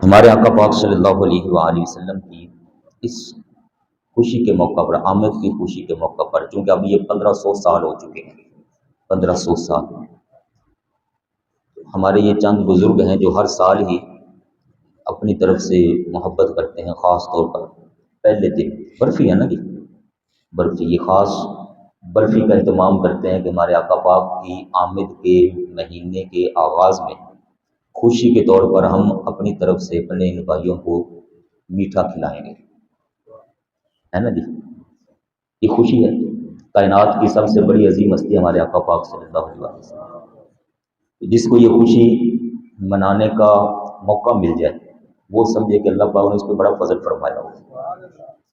ہمارے آقا پاک صلی اللہ علیہ وآلہ وسلم کی اس خوشی کے موقع پر، آمد کی خوشی کے موقع پر، چونکہ اب یہ 1500 سال ہو چکے ہیں، 1500 سال، ہمارے یہ چند بزرگ ہیں جو ہر سال ہی اپنی طرف سے محبت کرتے ہیں، خاص طور پر پہلے دن برفی ہے نا جی، برفی، یہ خاص برفی کا اہتمام کرتے ہیں کہ ہمارے آقا پاک کی آمد کے مہینے کے آغاز میں خوشی کے طور پر ہم اپنی طرف سے اپنے ان بھائیوں کو میٹھا کھلائیں گے، ہے نا جی، یہ خوشی ہے۔ کائنات کی سب سے بڑی عظیم ہستی ہمارے آقا پاک صلی اللہ علیہ وسلم، جس کو یہ خوشی منانے کا موقع مل جائے وہ سمجھے کہ اللہ پاک نے اس پہ بڑا فضل فرمایا ہو۔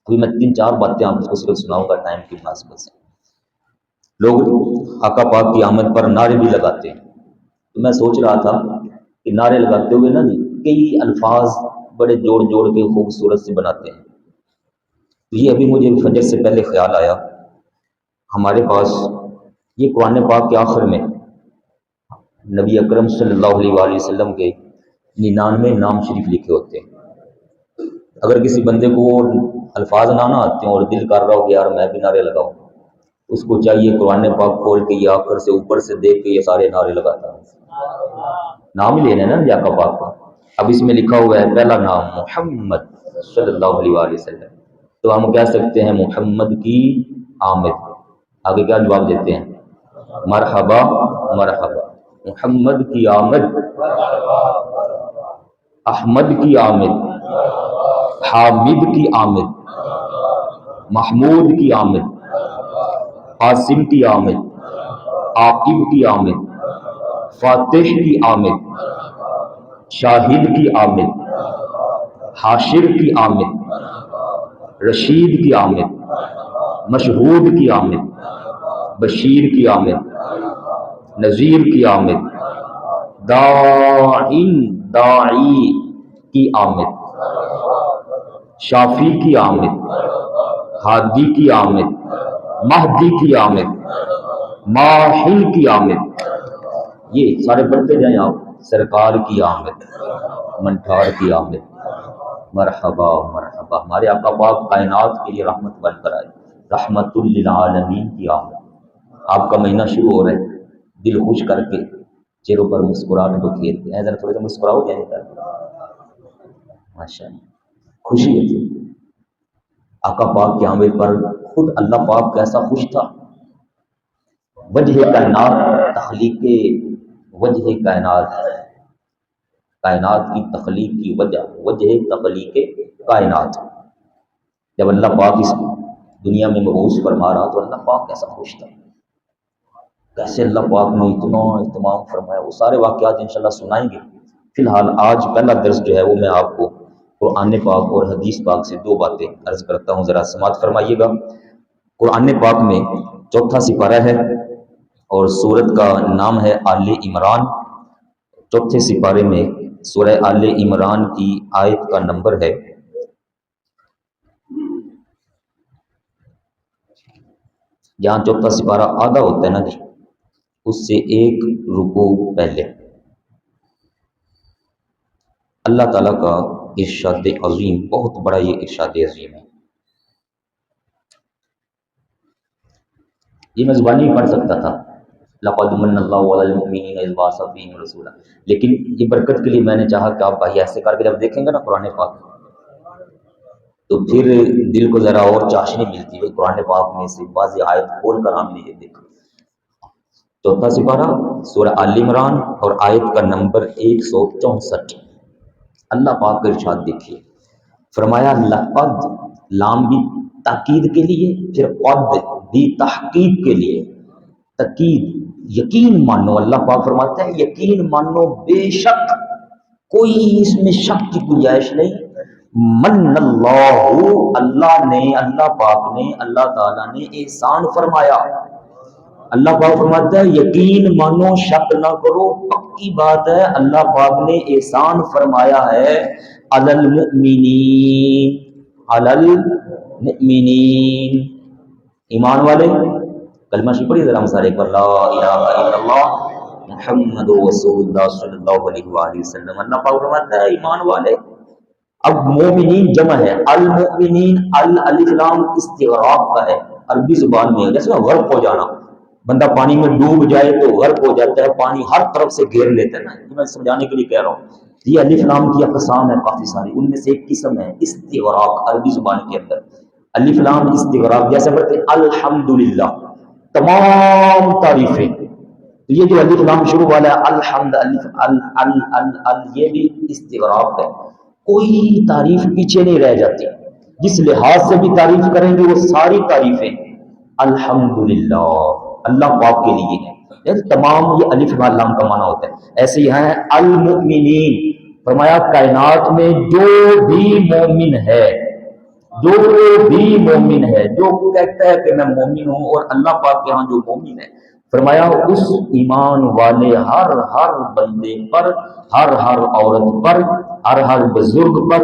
ابھی میں 3-4 باتیں آپ کو صرف سناؤں گا ٹائم کی مناسبت سے۔ لوگ آقا پاک کی آمد پر نعرے بھی لگاتے ہیں، تو میں سوچ رہا تھا کہ نعرے لگاتے ہوئے نا جی کئی الفاظ بڑے جوڑ جوڑ کے خوبصورت سے بناتے ہیں، تو یہ ابھی مجھے فجر سے پہلے خیال آیا، ہمارے پاس یہ قرآن پاک کے آخر میں نبی اکرم صلی اللہ علیہ وآلہ وسلم کے 99 نام شریف لکھے ہوتے ہیں۔ اگر کسی بندے کو وہ الفاظ نہ آتے ہیں اور دل کر رہا ہو کہ یار میں بھی نعرے لگاؤں، اس کو چاہیے قرآن پاک کھول کے یہ آخر سے اوپر سے دیکھ کے یہ سارے نعرے لگاتا ہے، نام ہی لینے نا آقا پاک کا۔ اب اس میں لکھا ہوا ہے پہلا نام محمد صلی اللہ علیہ وآلہ وسلم، تو ہم کہہ سکتے ہیں محمد کی آمد، آگے کیا جواب دیتے ہیں؟ مرحبا مرحبا، محمد کی آمد، احمد کی آمد، حامد کی آمد، محمود کی آمد، قاسم کی آمد، عاقب کی آمد، فاتح کی آمد، شاہد کی آمد، حاشر کی آمد، رشید کی آمد، مشہود کی آمد، بشیر کی آمد، نذیر کی آمد، داعی کی آمد، شافی کی آمد، ہادی کی آمد، مہدی کی آمد، ماحل کی آمد، یہ سارے پڑھتے جائیں آپ، سرکار کی آمد، منٹھار کی آمد، مرحبا مرحبا، ہمارے آقا پاک کائنات کے لیے رحمت بن کر آئے، رحمت للعالمین کی آمد۔ آپ کا مہینہ شروع ہو رہا ہے، دل خوش کر کے چہروں پر مسکراہٹ کو کھیرتے ہیں، ذرا تھوڑے سے مسکراؤ جائے ماشاء اللہ، خوشی ہے۔ آقا پاک کی آمد پر خود اللہ پاک کیسا خوش تھا، وجہ کائنات، تخلیق وجہ کائنات، کائنات کی تخلیق کی وجہ تخلیق کائنات، جب اللہ پاک اس دنیا میں مبعوث فرما رہا تو اللہ پاک کیسا خوش تھا، کیسے اللہ پاک نے اتنا اہتمام فرمایا، وہ سارے واقعات انشاءاللہ سنائیں گے۔ فی الحال آج پہلا درس جو ہے وہ میں آپ کو قرآن پاک اور حدیث پاک سے 2 باتیں عرض کرتا ہوں، ذرا سماعت فرمائیے گا۔ قرآن پاک میں 4تھا سپارہ ہے اور سورت کا نام ہے آل عمران، 4تھے سپارے میں سورہ آل عمران کی آیت کا نمبر ہے جہاں 4تھا سپارہ آدھا ہوتا ہے نا جی، اس سے 1 رکوع پہلے اللہ تعالیٰ کا ارشاد عظیم، بہت بڑا یہ ارشاد عظیم ہے، یہ میں زبانی پڑھ سکتا تھا، لقد من اللہ علی المؤمنین اذ بعث فیہم رسولا، لیکن یہ برکت کے لیے میں نے چاہا کہ آپ بھائی ایسے کر کے جب دیکھیں گے نا قرآن پاک تو پھر دل کو ذرا اور چاشنی ملتی ہے، قرآن پاک میں سے بعض آیت کھول کر ہم نے یہ دیکھا۔ 4تھا سپارہ سورہ آل عمران اور آیت کا نمبر 164، اللہ پاک کا ارشاد دیکھیے، فرمایا لقد، لام بھی تاکید کے لیے، پھر قد بھی تحقیق کے لیے، تاکید یقین مانو، اللہ پاک فرماتا ہے یقین مانو، بے شک کوئی اس میں شک کی گنجائش نہیں، من اللہ، اللہ نے، اللہ پاک نے، اللہ تعالیٰ نے احسان فرمایا، اللہ پاک فرماتا ہے یقین مانو، شک نہ کرو، پکی بات ہے، اللہ پاک نے احسان فرمایا ہے علی المؤمنین، علی المؤمنین، ایمان والے، کلمہ شریف پڑھیے ذرا ہم سارے ایک بار، لا الہ الا اللہ محمد رسول اللہ صلی اللہ علیہ وآلہ وسلم، اللہ پاک فرماتا ہے ایمان والے اب مومنین جمع ہے، المؤمنین، الف لام استغراق کا ہے عربی زبان میں، جیسے غرق ہو جانا، بندہ پانی میں ڈوب جائے تو غرق ہو جاتا ہے، پانی ہر طرف سے گھیر لیتا ہے نا، میں سمجھانے کے لیے کہہ رہا ہوں۔ یہ الف لام کی اقسام ہے کافی ساری، ان میں سے ایک قسم ہے استغراق عربی زبان کے اندر، الف لام استغراق، جیسے پڑھتے ہیں الحمدللہ، تمام تعریفیں، تو یہ جو الف لام شروع والا ہے الحمد، الف یہ بھی استغراق ہے، کوئی تعریف پیچھے نہیں رہ جاتی، جس لحاظ سے بھی تعریف کریں گے وہ ساری تعریفیں الحمدللہ اللہ پاک کے لیے ہے، یعنی تمام یہ الف لام کا معنی ہوتا ہے۔ ایسے یہاں ہے المؤمنین، فرمایا کائنات میں جو بھی مومن ہے، جو بھی مومن ہے، جو کہتا ہے کہ میں مومن ہوں، اور اللہ پاک کے ہاں جو مومن ہے، فرمایا اس ایمان والے ہر بندے پر، ہر عورت پر، ہر بزرگ پر،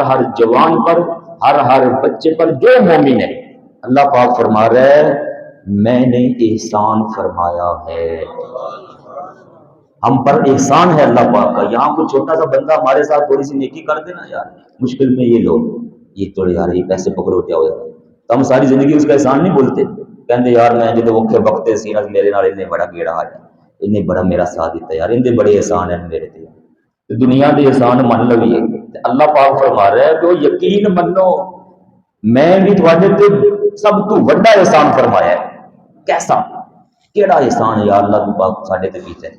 ہر جوان پر، ہر بچے پر جو مومن ہے، اللہ پاک فرما رہا ہے میں نے احسان فرمایا ہے، ہم پر احسان ہے اللہ پاک کا۔ یہاں کوئی چھوٹا سا بندہ ہمارے ساتھ تھوڑی سی نیکی کر دینا یار، مشکل میں یہ لوگ یہ تھوڑے یار یہ پیسے پکڑو کیا ہو جاتا، تو ہم ساری زندگی اس کا احسان نہیں بولتے، کہتے یار میں جب وقت وقت سینا میرے نال انہیں بڑا گیڑا آ جائے، انہیں بڑا میرا ساتھ دیتا ہے یار، اندے بڑے احسان ہیں میرے تے، تو دنیا دے احسان من لو یہ، اللہ پاک فرما رہا ہے کہ یقین منو میں بھی تھوڑے تے سب تو بڑا احسان فرمایا ہے۔ کیسا کیڑا احسان ہے یا اللہ تو پاک ساڈے تے کیتا ہے؟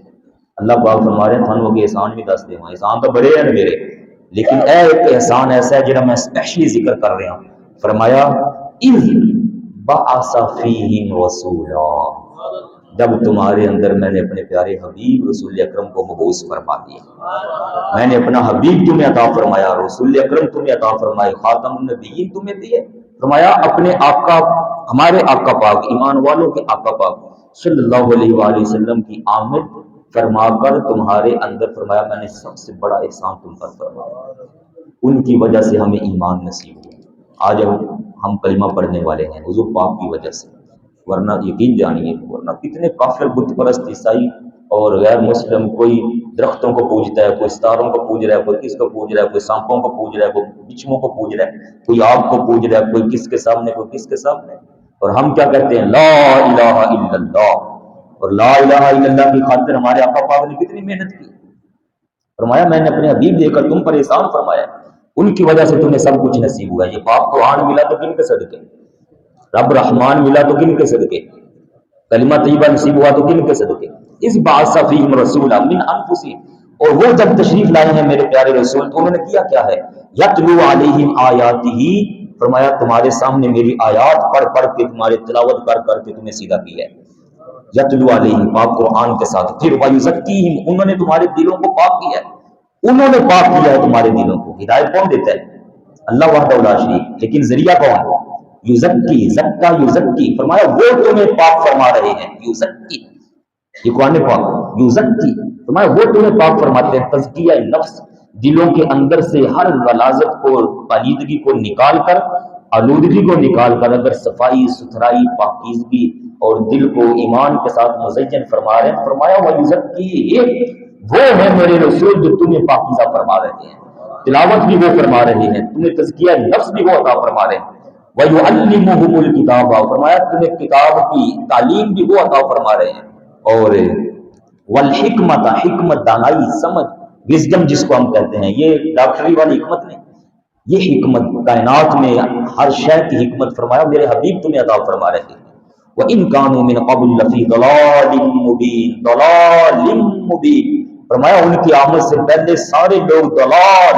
اللہ پاک فرما رہے ہیں تھانوں کے احسان بھی دس دیواں، احسان تو بڑے ہیں میرے، لیکن اے ایک احسان ایسا ہے جہاں میں اسپیشلی ذکر کر رہا ہوں، فرمایا اذ بعث فیہم رسولا، جب تمہارے اندر میں نے اپنے پیارے حبیب رسول اکرم کو مبعوث فرما دیا، میں نے اپنا حبیب تمہیں عطا فرمایا، رسول اکرم تمہیں عطا فرمائے، خاتم النبیین تمہیں دیے، فرمایا اپنے آقا، ہمارے آقا پاک، ایمان والوں کے آقا پاک صلی اللہ علیہ وآلہ وسلم کی آمد فرما کر تمہارے اندر فرمایا میں نے سب سے بڑا احسان تم پر فرمایا، ان کی وجہ سے ہمیں ایمان نصیب ہوا، آج ہم کلمہ پڑھنے والے ہیں حضور پاک کی وجہ سے، ورنہ یقین جانیے ورنہ کتنے کافر بت پرست عیسائی اور غیر مسلم، کوئی درختوں کو پوجتا ہے، کوئی ستاروں کو پوج رہا ہے، کوئی کس کو پوج رہا ہے، کوئی سانپوں کو پوج رہا ہے، کوئی بچھوؤں کو پوج رہا ہے، کوئی آگ کو پوج رہا ہے، کوئی کس کے سامنے کوئی کس کے سامنے، اور ہم کیا کہتے ہیں لا الہ الا اللہ، اور لا الہ الا اللہ کی خاطر ہمارے آقا پاک نے کتنی محنت کی، فرمایا میں نے اپنے حبیب دے کر تم پر احسان فرمایا، ان کی وجہ سے تمہیں سب کچھ نصیب ہوا، یہ پاک قرآن ملا تو کن کے صدقے، رب رحمان ملا تو کن کے صدقے، کلمہ طیبہ نصیب ہوا تو کن کے صدقے، اس بعث فیہم رسولا من انفسہم، اور وہ جب تشریف لائے ہیں میرے پیارے رسول تو انہوں نے کیا ہے، یتلو علیہم آیاتہ، فرمایا تمہارے سامنے میری آیات پڑھ پڑھ کے، تمہارے تلاوت کر کر کے تمہیں سیدھا کیا ہے، یتلو علیہم پاک قرآن کے ساتھ، پھر ویزکیہم انہوں نے تمہارے دلوں کو پاک کیا ہے، انہوں نے پاک کیا ہے تمہارے دلوں کو، ہدایت کون دیتا ہے؟ اللہ وحدہ لا شریک، لیکن ذریعہ کون؟ یزکی، زکا یزکی، فرمایا وہ تمہیں پاک فرما رہے ہیں، یزکی، یہ قرآن پاک، یزکی فرمایا وہ تمہیں پاک فرماتے ہیں، تزکیہ نفس، دلوں کے اندر سے ہر غلاظت کو، پلیدگی کو نکال کر، آلودگی کو نکال کر اگر صفائی ستھرائی پاکیزگی اور دل کو ایمان کے ساتھ مزین فرما رہے ہیں، فرمایا وَيُزَكِّيهِمْ، وہ ہے میرے رسول جو تمہیں پاکیزہ فرما رہے ہیں، تلاوت بھی وہ فرما رہے ہیں، تمہیں تزکیہ نفس بھی وہ عطا فرما رہے ہیں، وَيُعَلِّمُهُمُ الْكِتَابَ، فرمایا تمہیں کتاب کی تعلیم بھی وہ عطا فرما رہے ہیں، اور والحکمت، حکمت دانائی سمجھ، وزڈم جس کو ہم کہتے ہیں، یہ ڈاکٹری والی حکمت نہیں، یہ حکمت کائنات میں ہر شے کی حکمت فرمایا میرے حبیب تمہیں عطا فرما رہے ہیں، وَإِن كَانُوا مِن قَبْلُ لَفِي ضَلَالٍ مُبِينٍ، ضلال مبین، فرمایا ان کی آمد سے پہلے سارے لوگ دلال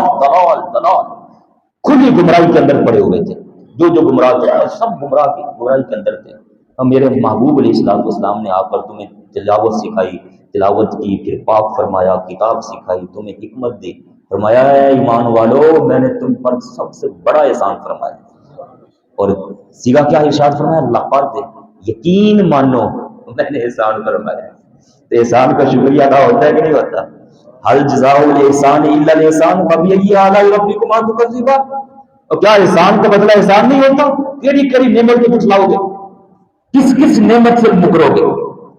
کھلی گمراہی کے اندر پڑے ہوئے تھے، جو گمراہ تھے سب گمراہی کے اندر تھے، اور میرے محبوب علیہ السلام نے آ کر تمہیں تلاوت سکھائی، تلاوت کی، پھر پاک فرمایا، کتاب سکھائی، تمہیں حکمت دی، فرمایا اے ایمان والو میں نے تم پر سب سے بڑا احسان فرمایا، اور سیگا کیا ارشاد فرمایا، اللہ پاک دے یقین مانو میں نے احسان فرمایا، تو احسان کا شکریہ ادا ہوتا ہے کہ نہیں ہوتا؟ حل جزاء الاحسان الا الاحسان فبأي آلاء ربكما تكذبان، اور کیا احسان کا بدلہ احسان نہیں ہوتا؟ کیڑی کیڑی نعمت کو پچھلاؤ گے، کس نعمت سے مکرو گے،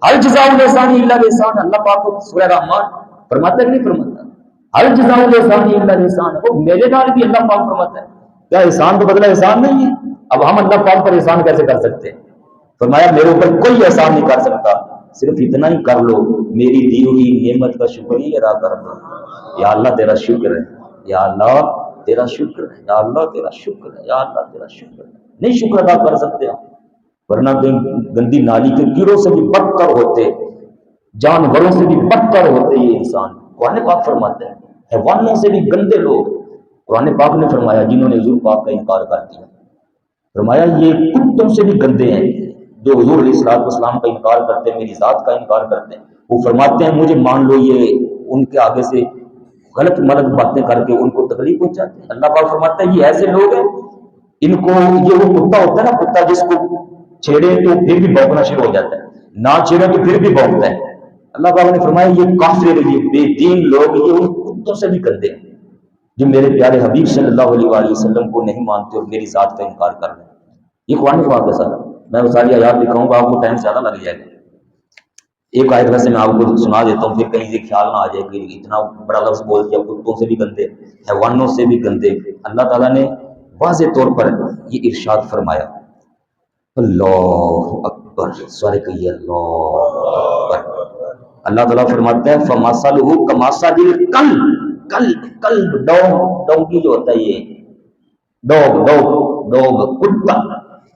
حل جزاء الاحسان الا الاحسان، اللہ پاک کو سورہ رحمان فرماتا ہے کہ نہیں فرماتا؟ ہر جزاء الاحسان الا الاحسان، وہ میرے نال بھی اللہ پاک فرماتا ہے کیا احسان تو بدلہ احسان نہیں ہے؟ اب ہم اللہ پاک پر احسان کیسے کر سکتے ہیں؟ فرمایا میرے اوپر کوئی احسان نہیں کر سکتا، صرف اتنا ہی کر لو، میری دی ہوئی نعمت کا شکریہ ادا کر دو، یا اللہ تیرا شکر ہے، یا اللہ تیرا شکر ہے، یا اللہ تیرا شکر ہے، یا اللہ تیرا شکر ہے۔ نہیں شکر ادا کر سکتے آپ، ورنہ گندی نالی کے کیڑوں سے بھی بدتر ہوتے، جانوروں سے بھی بدتر ہوتے یہ انسان۔ قرآن پاک فرماتے ہیں حیوانوں سے بھی گندے لوگ، قرآن پاک نے فرمایا جنہوں نے حضور پاک کا انکار کر دیا، فرمایا یہ کتوں سے بھی گندے ہیں جو حضور علیہ الصلوۃ والسلام کا انکار کرتے ہیں، میری ذات کا انکار کرتے ہیں۔ وہ فرماتے ہیں مجھے مان لو یہ ان کے آگے سے غلط ملط باتیں کر کے ان کو تکلیف پہنچاتے ہیں۔ اللہ پاک فرماتا ہے یہ ایسے لوگ ہیں، ان کو یہ وہ کتا ہوتا ہے نا، کتا جس کو چھیڑے تو پھر بھی بھونکنا شروع ہو جاتا ہے، نہ چھیڑے تو پھر بھی بھونکتا ہے۔ اللہ پاک نے فرمایا یہ کافر، یہ بے دین لوگ یہ ان کتوں سے بھی گندے ہیں جو میرے پیارے حبیب صلی اللہ علیہ وآلہ وسلم کو نہیں مانتے اور میری ذات کا انکار کر رہے ہیں۔ یہ قرآن پاک ہے سارا، میں وہ ساری آیات لکھاؤں گا، آپ کو ٹائم زیادہ لگ جائے گا۔ ایک آیت ویسے میں آپ کو سنا دیتا ہوں، پھر کہیں سے خیال نہ آ جائے کہ اتنا بڑا لفظ بول دیا، کتوں سے بھی گندے، حیوانوں سے بھی گندے۔ اللہ تعالیٰ نے واضح طور پر یہ ارشاد فرمایا، اللہ اکبر، سورہ کہیے اللہ اکبر۔ اللہ تعالیٰ فرماتا ہے فَمَثَلُهُ كَمَثَلِ الْكَلْبِ، کلب ڈونگی جو ہوتا ہے، یہ ڈوگ کتا،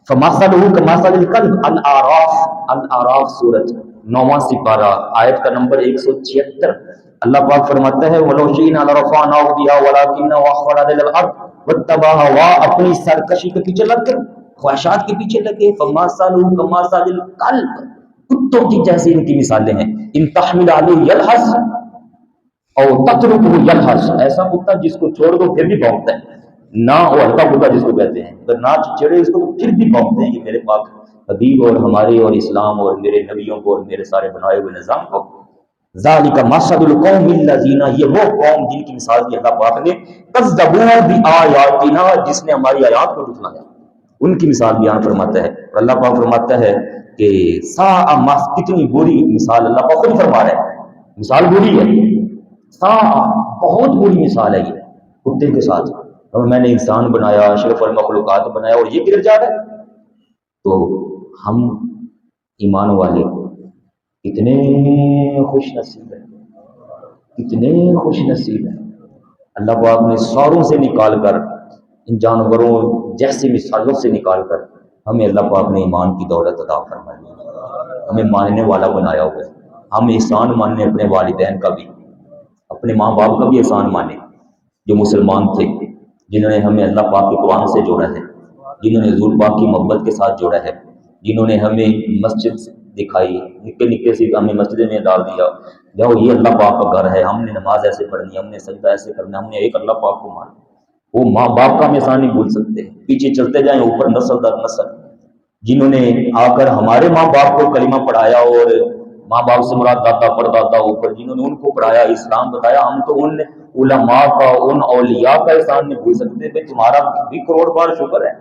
فَمَثَلُهُ كَمَثَلِ الْكَلْبِ۔ الاعراف سورت 9واں سپارہ آیت کا نمبر 176۔ اللہ پاک فرماتا ہے وَلَوْ شِئْنَا لَرَفَعْنَاهُ بِهَا وَلَكِنَّهُ أَخْلَدَ إِلَى الْأَرْضِ وَاتَّبَعَ هَوَاهُ، اپنی سرکشی کے پیچھے لگ گئے، خواہشات کے پیچھے لگے۔ فَمَثَلُهُ كَمَثَلِ الْكَلْبِ، کتوں کی جیسی ان کی مثالیں ہیں۔ ان تحمل علیہ یلحظ او تترکہ یلحظ، ایسا کتا جس کو چھوڑ دو پھر بھی بھونکتا ہے، نہ وہ ہلکا کتا جس کو کہتے ہیں، اگر نہ چھڑے اس کو تو پھر بھی بھونکتے ہیں۔ یہ میرے پاک حبیب اور ہمارے اور اسلام اور میرے نبیوں کو اور میرے سارے بنائے ہوئے نظام کو، ذالک مثل القوم الذین، یہ وہ قوم جن کی مثال دی اللہ پاک نے، کذبوا بآیاتنا، جس نے ہماری آیات کو جھٹلایا، ان کی مثال بیان فرماتا ہے۔ اور اللہ پاک فرماتا ہے کہ ساء ما، کتنی بری مثال، اللہ پاک خود فرما رہا ہے مثال بری ہے، ساء بہت بری مثال ہے یہ کتے کے ساتھ، اور میں نے انسان بنایا، اشرف المخلوقات بنایا، اور یہ گرد جا رہا ہے۔ تو ہم ایمان والے کتنے خوش نصیب ہیں، کتنے خوش نصیب ہیں۔ اللہ پاک نے ساروں سے نکال کر، ان جانوروں جیسی مثالوں سے نکال کر ہمیں اللہ پاک نے ایمان کی دولت عطا فرمائی، ہمیں ماننے والا بنایا ہوا ہے۔ ہم احسان ماننے اپنے والدین کا بھی، اپنے ماں باپ کا بھی احسان مانے جو مسلمان تھے، جنہوں نے ہمیں اللہ پاک کے قرآن سے جوڑا ہے، جنہوں نے حضور پاک کی محبت کے ساتھ جوڑا ہے، جنہوں نے ہمیں مسجد دکھائی، نکے نکے سے ہمیں مسجد میں ڈال دیا، جاؤ یہ اللہ پاک کا گھر ہے، ہم نے نماز ایسے پڑھنی ہے، ہم نے سجدہ ایسے کرنا ہے، ہم نے ایک اللہ پاک کو مانا۔ وہ ماں باپ کا ہم احسان نہیں بھول سکتے، پیچھے چلتے جائیں اوپر نسل در نسل، جنہوں نے آ کر ہمارے ماں باپ کو کلمہ پڑھایا، اور ماں باپ سے مراد دادا پردادا اوپر جنہوں نے ان کو پڑھایا، اسلام بتایا، ہم تو ان علماء کا، ان اولیاء کا احسان نہیں بھول سکتے کہ تمہارا بھی کروڑ بار شکر ہے،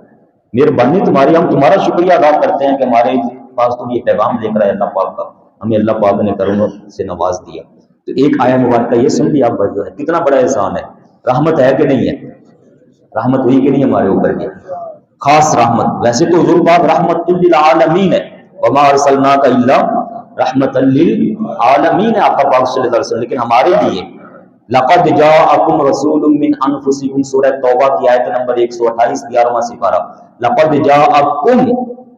مہربانی تمہاری، ہم تمہارا شکریہ ادا کرتے ہیں کہ ہمارے پاس تم یہ پیغام لے کر آئے اللہ پاک کا، ہمیں اللہ پاک نے کرم سے نواز دیا۔ تو ایک آیا مبارکہ یہ سن لیا بھائیو، کتنا بڑا احسان ہے، رحمت ہے کہ نہیں ہے، رحمت ہوئی کہ نہیں ہمارے اوپر کی، خاص رحمت۔ ویسے تو حضور پاک رحمت للعالمین ہے، وما ارسلناک الا رحمت للعالمین ہے آقا پاک صلی اللہ علیہ وسلم، لیکن ہمارے لیے لقد جاءکم رسول من انفسکم، سورہ توبہ کی آیت نمبر 128 11واں سپارہ، لقد جاءکم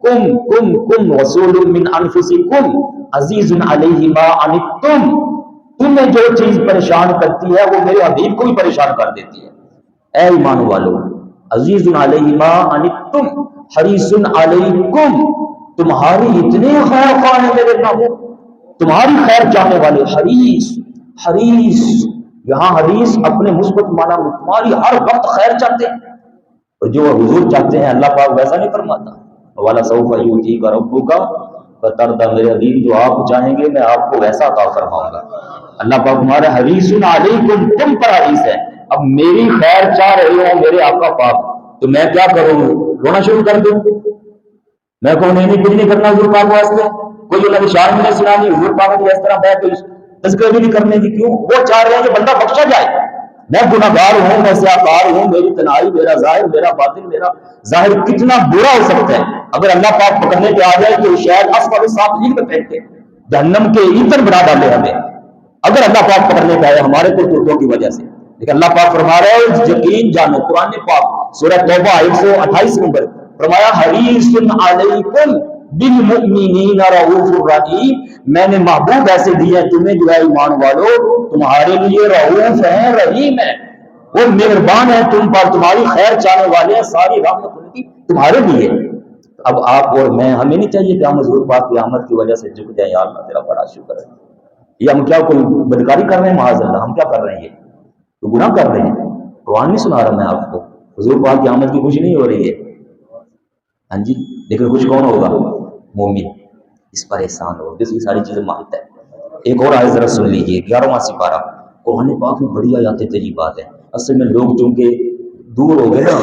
کم رسول من انفسکم عزیز علیہ ما عنتم، تمہیں جو چیز پریشان کرتی ہے وہ میرے حبیب کو بھی پریشان کر دیتی ہے۔ اے ایمان والو، عزیز علیہ ما عنتم حریص علیکم، تمہاری اتنے خیر خواہ ہیں میرے محبوب، تمہاری خیر چاہنے والے، حریص یہاں حریص اپنے مثبت معنی میں تمہاری ہر وقت خیر چاہتے ہیں، اور جو حضور چاہتے ہیں اللہ پاک ویسا نہیں فرماتا، وَلَسَوْفَ يُؤْتِيكَ رَبُّكَ فَتَرْضَىٰ، میرے حبیب جو آپ چاہیں گے میں آپ کو ویسا عطا فرماؤں گا۔ اللہ پاک تمہارے حریص علیکم، تم پر حریص ہے۔ اب میری خیر چاہ رہے ہو میرے آقا پاک، تو میں کیا کروں، رونا شروع کر دوں؟ میں کہوں نہیں کچھ نہیں کرنا حضور پاک واسطے، کوئی اللہ کی شان میں سنانی، حضور پاک کی اس طرح بیٹھ تذکرہ بھی کرنے کی کیوں؟ وہ چاہ رہے ہیں کہ بندہ بخشا جائے. میں گناہگار ہوں، میں سیاکار ہوں، میری تنہائی، میرا ظاہر، میرا باطن، میرا ظاہر کتنا برا ہو سکتا ہے. اگر اللہ پاک پکڑنے پہ آ جائے تو شاید اسفل السافلین میں پھینک دے، جہنم کے ایندھن بنا ڈالے ہمیں، اگر اللہ پاک پکڑنے پہ آئے ہمارے کرتوتوں کی وجہ سے. لیکن اللہ پاک فرما رہے ہیں یقین جانو، قرآن پاک سورہ توبہ 128 نمبر فرمایا حریص علیکم بالمؤمنین رؤوف الرحیم، میں نے محبوب ایسے دیے تمہیں جو ہے ایمان والو، تمہارے لیے رؤوف ہیں، رحیم ہے، وہ مہربان ہے تم پر، تمہاری خیر چاہنے والے ہیں، ساری رحمت ان کی تمہارے لیے. اب آپ اور میں، ہمیں نہیں چاہیے کہ ہم حضور پاک کی آمد کی وجہ سے جھک جائیں، یا اللہ تیرا بڑا شکر ہے. یہ ہم کیا کوئی بدکاری کر رہے ہیں؟ معاذ اللہ، ہم کیا کر رہے ہیں؟ یہ تو گناہ کر رہے ہیں. قرآن نہیں سنا رہا میں آپ کو، حضور پاک کی آمد کی خوشی نہیں ہو رہی ہے. ہاں جی، لیکن خوش کون ہوگا؟ مومن، اس پر احسان ہو جس کی ساری چیزیں مانتا ہے. ایک اور آیت ذرا سن لیجیے، 11واں سپارہ قرآن پاک میں بڑی آیات طیبات بات ہے. اصل میں لوگ چونکہ دور ہو گئے نا،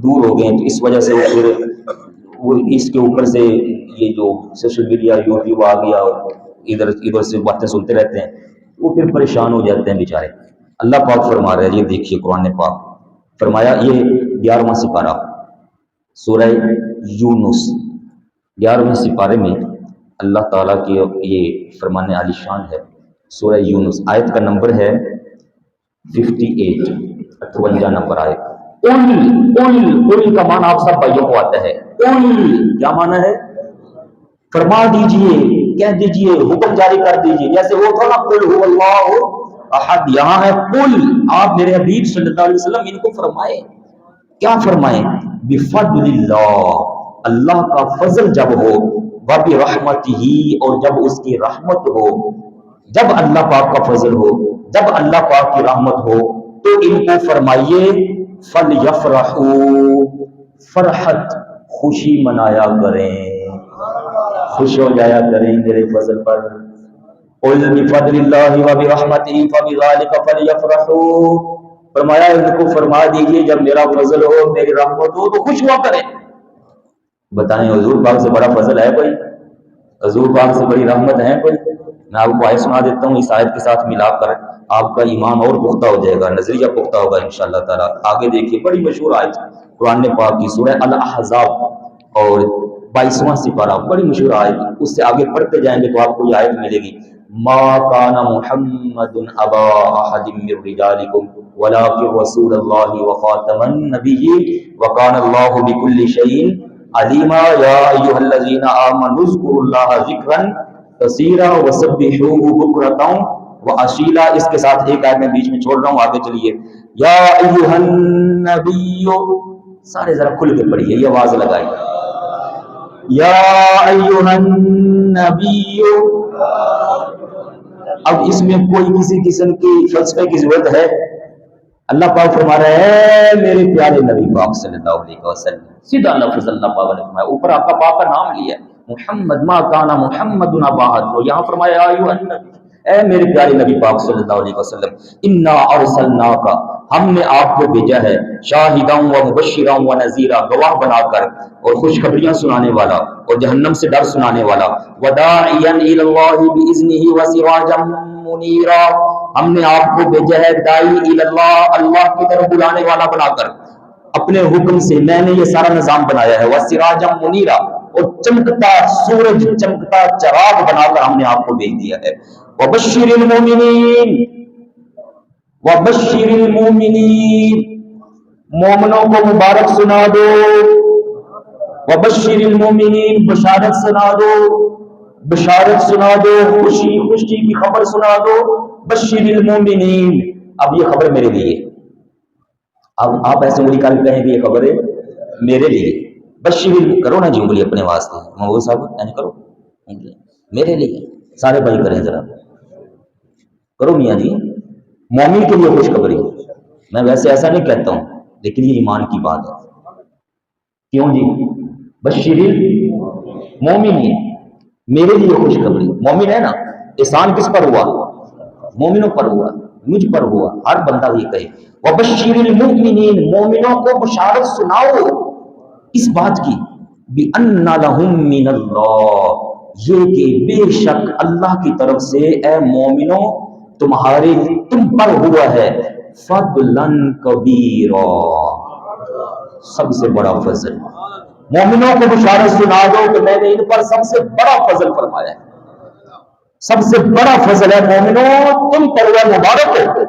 دور ہو گئے تو اس وجہ سے وہ اس کے اوپر سے یہ جو سوشل میڈیا یوٹیوب آ گیا، ادھر ادھر سے باتیں سنتے رہتے ہیں، وہ پھر پریشان ہو جاتے ہیں بیچارے. اللہ پاک فرما رہے ہیں، یہ دیکھیے قرآن پاک فرمایا، یہ 11واں سپارہ سورہ یونس 11ویں سپارے میں اللہ تعالیٰ کی یہ فرمانے عالی شان ہے. سورہ یونس آیت کا نمبر ہے 58، 58 نمبر آیت. قل کا معنی آپ سب بھائیوں کو آتا ہے. قل کیا معنی ہے؟ فرما دیجئے، کہہ دیجئے، حکم جاری کر دیجئے. جیسے وہ تھا نا قل هو اللہ احد، یہاں ہے قل. آپ میرے حبیب صلی اللہ علیہ وسلم ان کو فرمائے. کیا فرمائیں؟ بفضل اللہ، اللہ کا فضل جب ہو، وبرحمتہ، اور جب اس کی رحمت ہو. جب اللہ پاک کا فضل ہو، جب اللہ پاک کی رحمت ہو تو ان کو فرمائیے فَلْيَفْرَحُوا، فرحت خوشی منایا کریں، خوش ہو جایا کریں میرے فضل پر. قُلْ بِفَضْلِ اللَّهِ وَبِرَحْمَتِهِ فَبِذَلِكَ فَلْيَفْرَحُوا، فرمایا ان کو فرما دیجیے جب میرا فضل ہو، میری رحمت ہو تو خوش ہوا کریں. بتائیں حضور پاک سے بڑا فضل ہے کوئی؟ حضور پاک سے بڑی رحمت ہے کوئی؟ میں آپ کو آیت سنا دیتا ہوں، اس آیت کے ساتھ ملا کر آپ کا ایمان اور پختہ ہو جائے گا، نظریہ پختہ ہوگا انشاءاللہ تعالیٰ. آگے دیکھیے، بڑی مشہور آیت قرآن پاک کی سورہ الاحزاب اور 22واں سپارہ، بڑی مشہور آیت. اس سے آگے پڑھتے جائیں گے تو آپ کو یہ آیت ملے گی. ما کان محمد ابا احد من رجالکم ولکن رسول اللہ وخاتم النبیین وکان اللہ بکل شیء علیما. یا ایھا الذین آمنوا اذکروا اللہ ذکرا کثیرا وسبحوہ بکرۃ واشیلا. اس کے ساتھ ایک آیت میں بیچ میں چھوڑ رہا ہوں، آگے چلیے. یا ایھا النبی، سارے ذرا کھل کے پڑھیے، یہ آواز لگائیے. یا ایھا النبی. اب اس میں کوئی کسی قسم کی فلسفے کی ضرورت ہے؟ اللہ پاک فرما رہے ہیں میرے پیارے نبی پاک صلی اللہ علیہ وسلم، سیدھا لفظ اللہ پاک نے فرمایا، اوپر آپ کا پاک کا نام لیا محمد. ما کانا محمد ابا احد، یہاں فرمایا یا ایھا النبی، اے میرے پیارے نبی پاک صلی اللہ علیہ وسلم، انا ارسلناک، ہم نے آپ کو بھیجا ہے، شاہدا و مبشرا و نذیرا، گواہ بنا کر اور خوشخبریاں سنانے والا اور جہنم سے ڈر سنانے والا. وداعیا الی اللہ باذنہ وسراجا منیرا، ہم نے آپ کو بھیجا ہے داعی الی اللہ، اللہ کی طرف بلانے والا بنا کر اپنے حکم سے. میں نے یہ سارا نظام بنایا ہے. وسراجا منیرا، اور چمکتا سورج، چمکتا چراغ بنا کر ہم نے آپ کو بھیج دیا ہے. وبشر المؤمنین، وبشر المؤمنین، مومنوں کو مبارک سنا دو. وبشر المؤمنین، بشارت سنا دو، بشارت سنا دو، خوشی خوشی کی خبر سنا دو. بشر المؤمنین، اب یہ خبر میرے لیے. اب آپ ایسے انگلی کر کہیں کہ یہ خبر ہے میرے لیے. بشر کرو نا جی انگلی اپنے واسطے، محبوب صاحب ایسے کرو، میرے لیے. سارے بھائی کریں ذرا، کرو میاں جی. مومن کے لیے خوشخبری. میں ویسے ایسا نہیں کہتا ہوں لیکن یہ ایمان کی بات ہے. کیوں جی؟ بشر المؤمنین، میرے لیے خوشخبری. مومن ہے نا، احسان کس پر ہوا؟ مومنوں پر ہوا، مجھ پر ہوا. ہر بندہ یہ کہے وبشر المؤمنین، مومنوں کو بشارت سناؤ اس بات کی، بِأَنَّ لَهُم مِّنَ اللَّهِ، یہ کہ بے شک اللہ کی طرف سے اے مومنوں تمہارے تم پر ہوا ہے فضلاً کبیرا، سب سے بڑا فضل۔ مومنوں کو بشارت سنا دو کہ میں نے ان پر سب سے بڑا فضل فرمایا ہے، سب سے بڑا فضل ہے مومنوں تم پر ہوا، مبارک ہو،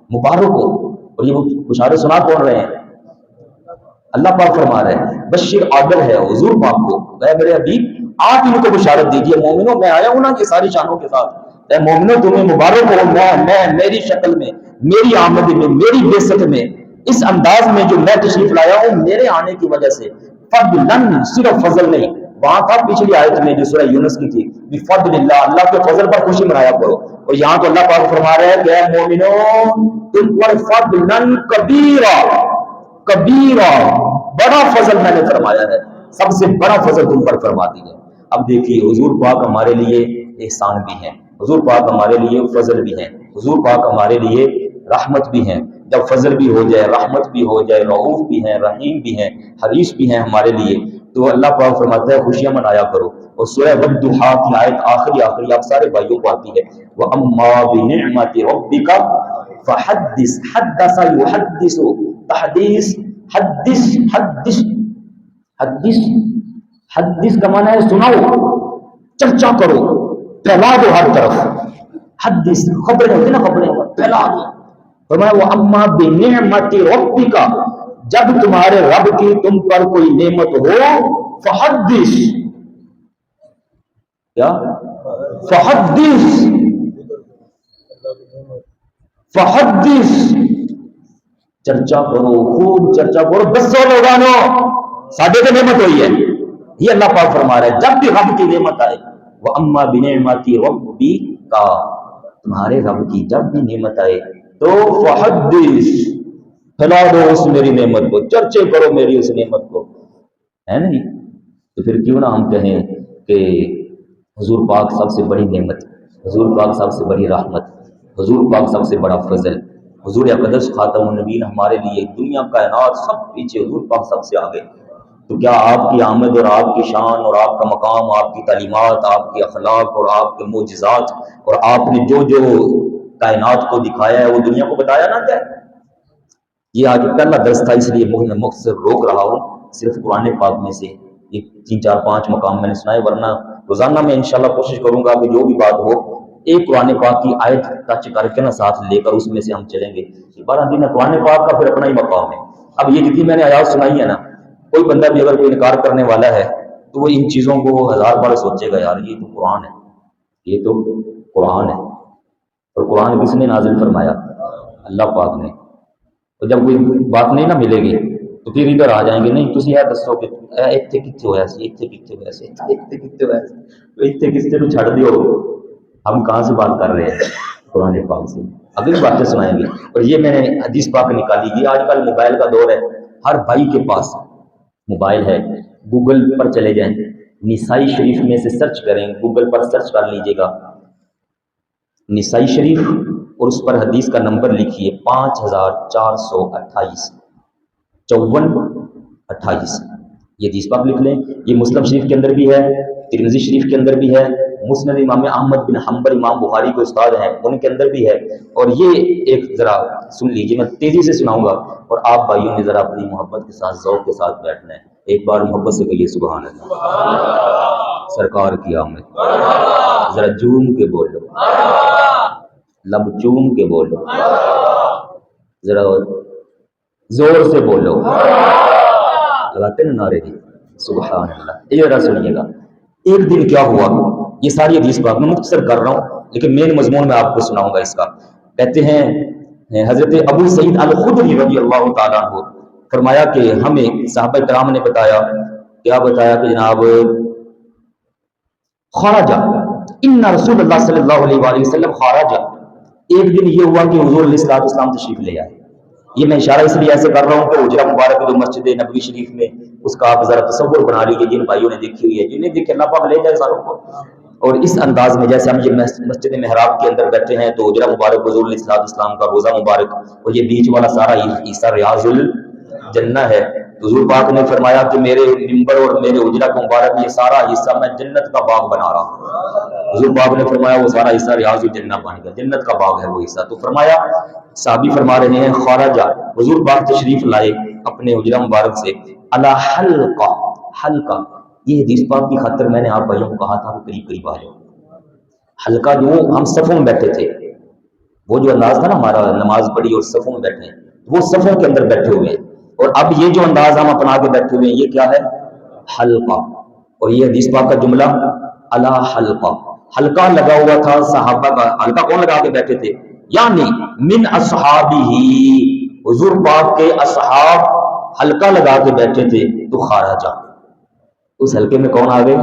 مبارک ہو۔ اور یہ بشارت سنا کون رہے ہیں؟ اللہ پاک فرما رہے ہیں، بشیر عادل ہے حضور پاک کو، اے میرے حبیب آپ ان کو بشارت دیجئے مومنوں، میں آیا ہوں نا یہ ساری شانوں کے ساتھ، اے مومنوں تمہیں مبارک ہو، میں میری شکل میں، میری آمد میں، میری بعثت میں، اس انداز میں جو میں تشریف لایا ہوں میرے آنے کی وجہ سے، فضلاً صرف فضل نہیں، وہاں تھا پچھلی آیت میں جو سورہ یونس کی تھی بفضل اللہ، اللہ کے فضل پر خوشی منایا کرو، اور یہاں تو اللہ پاک فرما رہے ہیں کہ اے مومنوں تم پر فضلاً کبیرا، کبیرہ بڑا فضل میں نے فرمایا ہے، سب سے بڑا فضل تم پر فرما دیا۔ اب دیکھیے حضور پاک ہمارے لیے احسان بھی ہیں، حضور پاک ہمارے لیے فضل بھی ہیں، حضور پاک ہمارے لیے رحمت بھی ہیں، جب فضل بھی ہو جائے، رحمت بھی ہو جائے، رؤوف بھی ہیں، رحیم بھی ہیں، حریص بھی ہیں ہمارے لیے، تو اللہ پاک فرماتا ہے خوشیاں منایا کرو۔ اور سورہ والضحیٰ کی آیت آخری آپ سارے بھائیوں کو آتی ہے، وَأَمَّا بِنِعْمَةِ رَبِّكَ فَحَدِّثْ، حَدَّثَ يُحَدِّثُ، تحدیث، حدث، حدث، حدث، حدث کا معنی ہے سناؤ، چرچا کرو، پھیلا دو ہر طرف، حدث خبریں ہوتی نا، خبریں پھیلا دو۔ فرمایا وہ اما بنعمت ربک، جب تمہارے رب کی تم پر کوئی نعمت ہو، فحدث، کیا فحدث، فحدث، چرچا کرو، خوب چرچا کرو، دسو لوگانو ساڈے تے نعمت ہوئی ہے، یہ اللہ پاک فرما رہا ہے جب بھی رب کی نعمت آئے، وہ اما بنعمت ربک، تمہارے رب کی جب بھی نعمت آئے تو فحدث، پھیلا دو اس میری نعمت کو، چرچے کرو میری اس نعمت کو، ہے نہیں؟ تو پھر کیوں نہ ہم کہیں کہ حضور پاک سب سے بڑی نعمت، حضور پاک سب سے بڑی رحمت، حضور پاک سب سے بڑا فضل، حضور اقدس خاتم النبیین ہمارے لیے دنیا کائنات سب پیچھے، حضور پاک سب سے آگے، تو کیا آپ کی آمد اور آپ کی شان اور آپ کا مقام، آپ کی تعلیمات، آپ کے اخلاق اور آپ کے معجزات اور آپ نے جو جو کائنات کو دکھایا ہے وہ دنیا کو بتایا نہ جائے؟ یہ آج پہلا درس تھا، اس لیے میں مختصر روک رہا ہوں، صرف قرآن پاک میں سے یہ 3 4 5 مقام میں نے سنائے، ورنہ روزانہ میں انشاءاللہ کوشش کروں گا کہ جو بھی بات ہو ایک قرآن پاک کی آیت ٹچ کر کے نا ساتھ لے کر اس میں سے ہم چلیں گے۔ 12 دن قرآن پاک کا پھر اپنا ہی مقام ہے۔ اب یہ جتنی میں نے آیات سنائی ہے نا، کوئی بندہ بھی اگر کوئی انکار کرنے والا ہے تو وہ ان چیزوں کو 1000 بار سوچے گا، یار یہ تو قرآن ہے، یہ تو قرآن ہے، اور قرآن کس نے نازل فرمایا؟ اللہ پاک نے۔ تو جب کوئی بات نہیں نہ ملے گی تو پھر ادھر آ جائیں گے، نہیں تسی یہ دسو کہ اتنے کتنے ہوا سی، اتنے کتنے ہوا سی، اتنے کتنے ہوا سی، تو اتنے کس کو چھڑ دیو، ہم کہاں سے بات کر رہے ہیں؟ قرآن پاک سے اگلی باتیں سنائیں گے۔ اور یہ میں نے حدیث پاک نکالی گئی، آج کل موبائل کا دور ہے، ہر بھائی کے پاس موبائل ہے، گوگل پر چلے جائیں، نسائی شریف میں سے سرچ کریں، گوگل پر سرچ کر لیجئے گا نسائی شریف، اور اس پر حدیث کا نمبر لکھیے 5428 5428، یہ حدیث پاک لکھ لیں۔ یہ مسلم شریف کے اندر بھی ہے، ترمذی شریف کے اندر بھی ہے، مسند امام احمد بن حنبل امام بخاری کے استاد ہیں ان کے اندر بھی ہے۔ اور یہ ایک ذرا سن لیجیے، میں تیزی سے سناؤں گا اور آپ بھائیوں نے ذرا اپنی محبت کے ساتھ ذوق کے ساتھ بیٹھنا ہے، ایک بار محبت سے کہیے سبحان اللہ، سرکار کی آمد، ذرا جھوم کے بولو، لب چوم کے بولو، ذرا زور سے بولو، لگاتے نا نعرے دی سبحان اللہ۔ یہ ذرا سنیے گا، ایک دن کیا ہوا، یہ ساری حدیث پاک میں مختصر کر رہا ہوں لیکن مین مضمون میں آپ کو سناؤں گا اس کا۔ کہتے ہیں حضرت ابو سعید الخدری رضی اللہ تعالیٰ عنہ فرمایا کہ ہمیں صحابہ کرام نے بتایا، کیا بتایا کہ جناب خرج ان رسول اللہ صلی اللہ علیہ وآلہ وسلم خرج، ایک دن یہ ہوا کہ حضور علیہ الصلوۃ والسلام تشریف لے آئے۔ یہ میں اشارہ اس لیے ایسے کر رہا ہوں کہ حجرہ مبارک جو مسجد نبوی شریف میں، اس کا آپ ذرا تصور بنا لیجیے، جن بھائیوں نے دیکھی ہوئی ہے، جنہیں دیکھے اللہ پاک لے جائے ساروں کو۔ اور اس انداز میں جیسے ہم یہ مسجد محراب کے اندر بیٹھے ہیں تو حجرہ مبارک حضور علیہ السلام کا روزہ مبارک، اور یہ بیچ والا سارا حصہ ریاض الجنہ ہے، حضور پاک نے فرمایا کہ میرے منبر اور میرے اجرا کا مبارک یہ سارا حصہ میں جنت کا باغ بنا رہا ہوں۔ حضور پاک نے فرمایا وہ سارا حصہ ریاض الجنہ بن گیا، جنت کا باغ ہے وہ حصہ۔ تو فرمایا صحابی فرما رہے ہیں خارجہ، حضور پاک تشریف لائے اپنے اجرا مبارک سے، الا حلقہ، حلقہ یہ حدیث پاک کی خاطر میں نے آپ بھائیوں کو کہا تھا وہ قریب قریب آ جاؤ۔ حلقہ جو ہم صفوں میں بیٹھے تھے، وہ جو انداز تھا نا ہمارا نماز پڑھی اور صفوں میں بیٹھے ہیں، وہ صفوں کے اندر بیٹھے ہوئے ہیں، اور اب یہ جو انداز ہم اپنا کے بیٹھے ہوئے ہیں یہ کیا ہے؟ حلقہ۔ اور یہ حدیث پاک کا جملہ الا حلقہ، حلقہ لگا ہوا تھا صحابہ کا۔ حلقہ کون لگا کے بیٹھے تھے؟ یعنی من اصحابہ، حضور پاک کے اصحاب حلقہ لگا کے بیٹھے تھے۔ تو خارجہ، اس حلقے میں کون آ گئے؟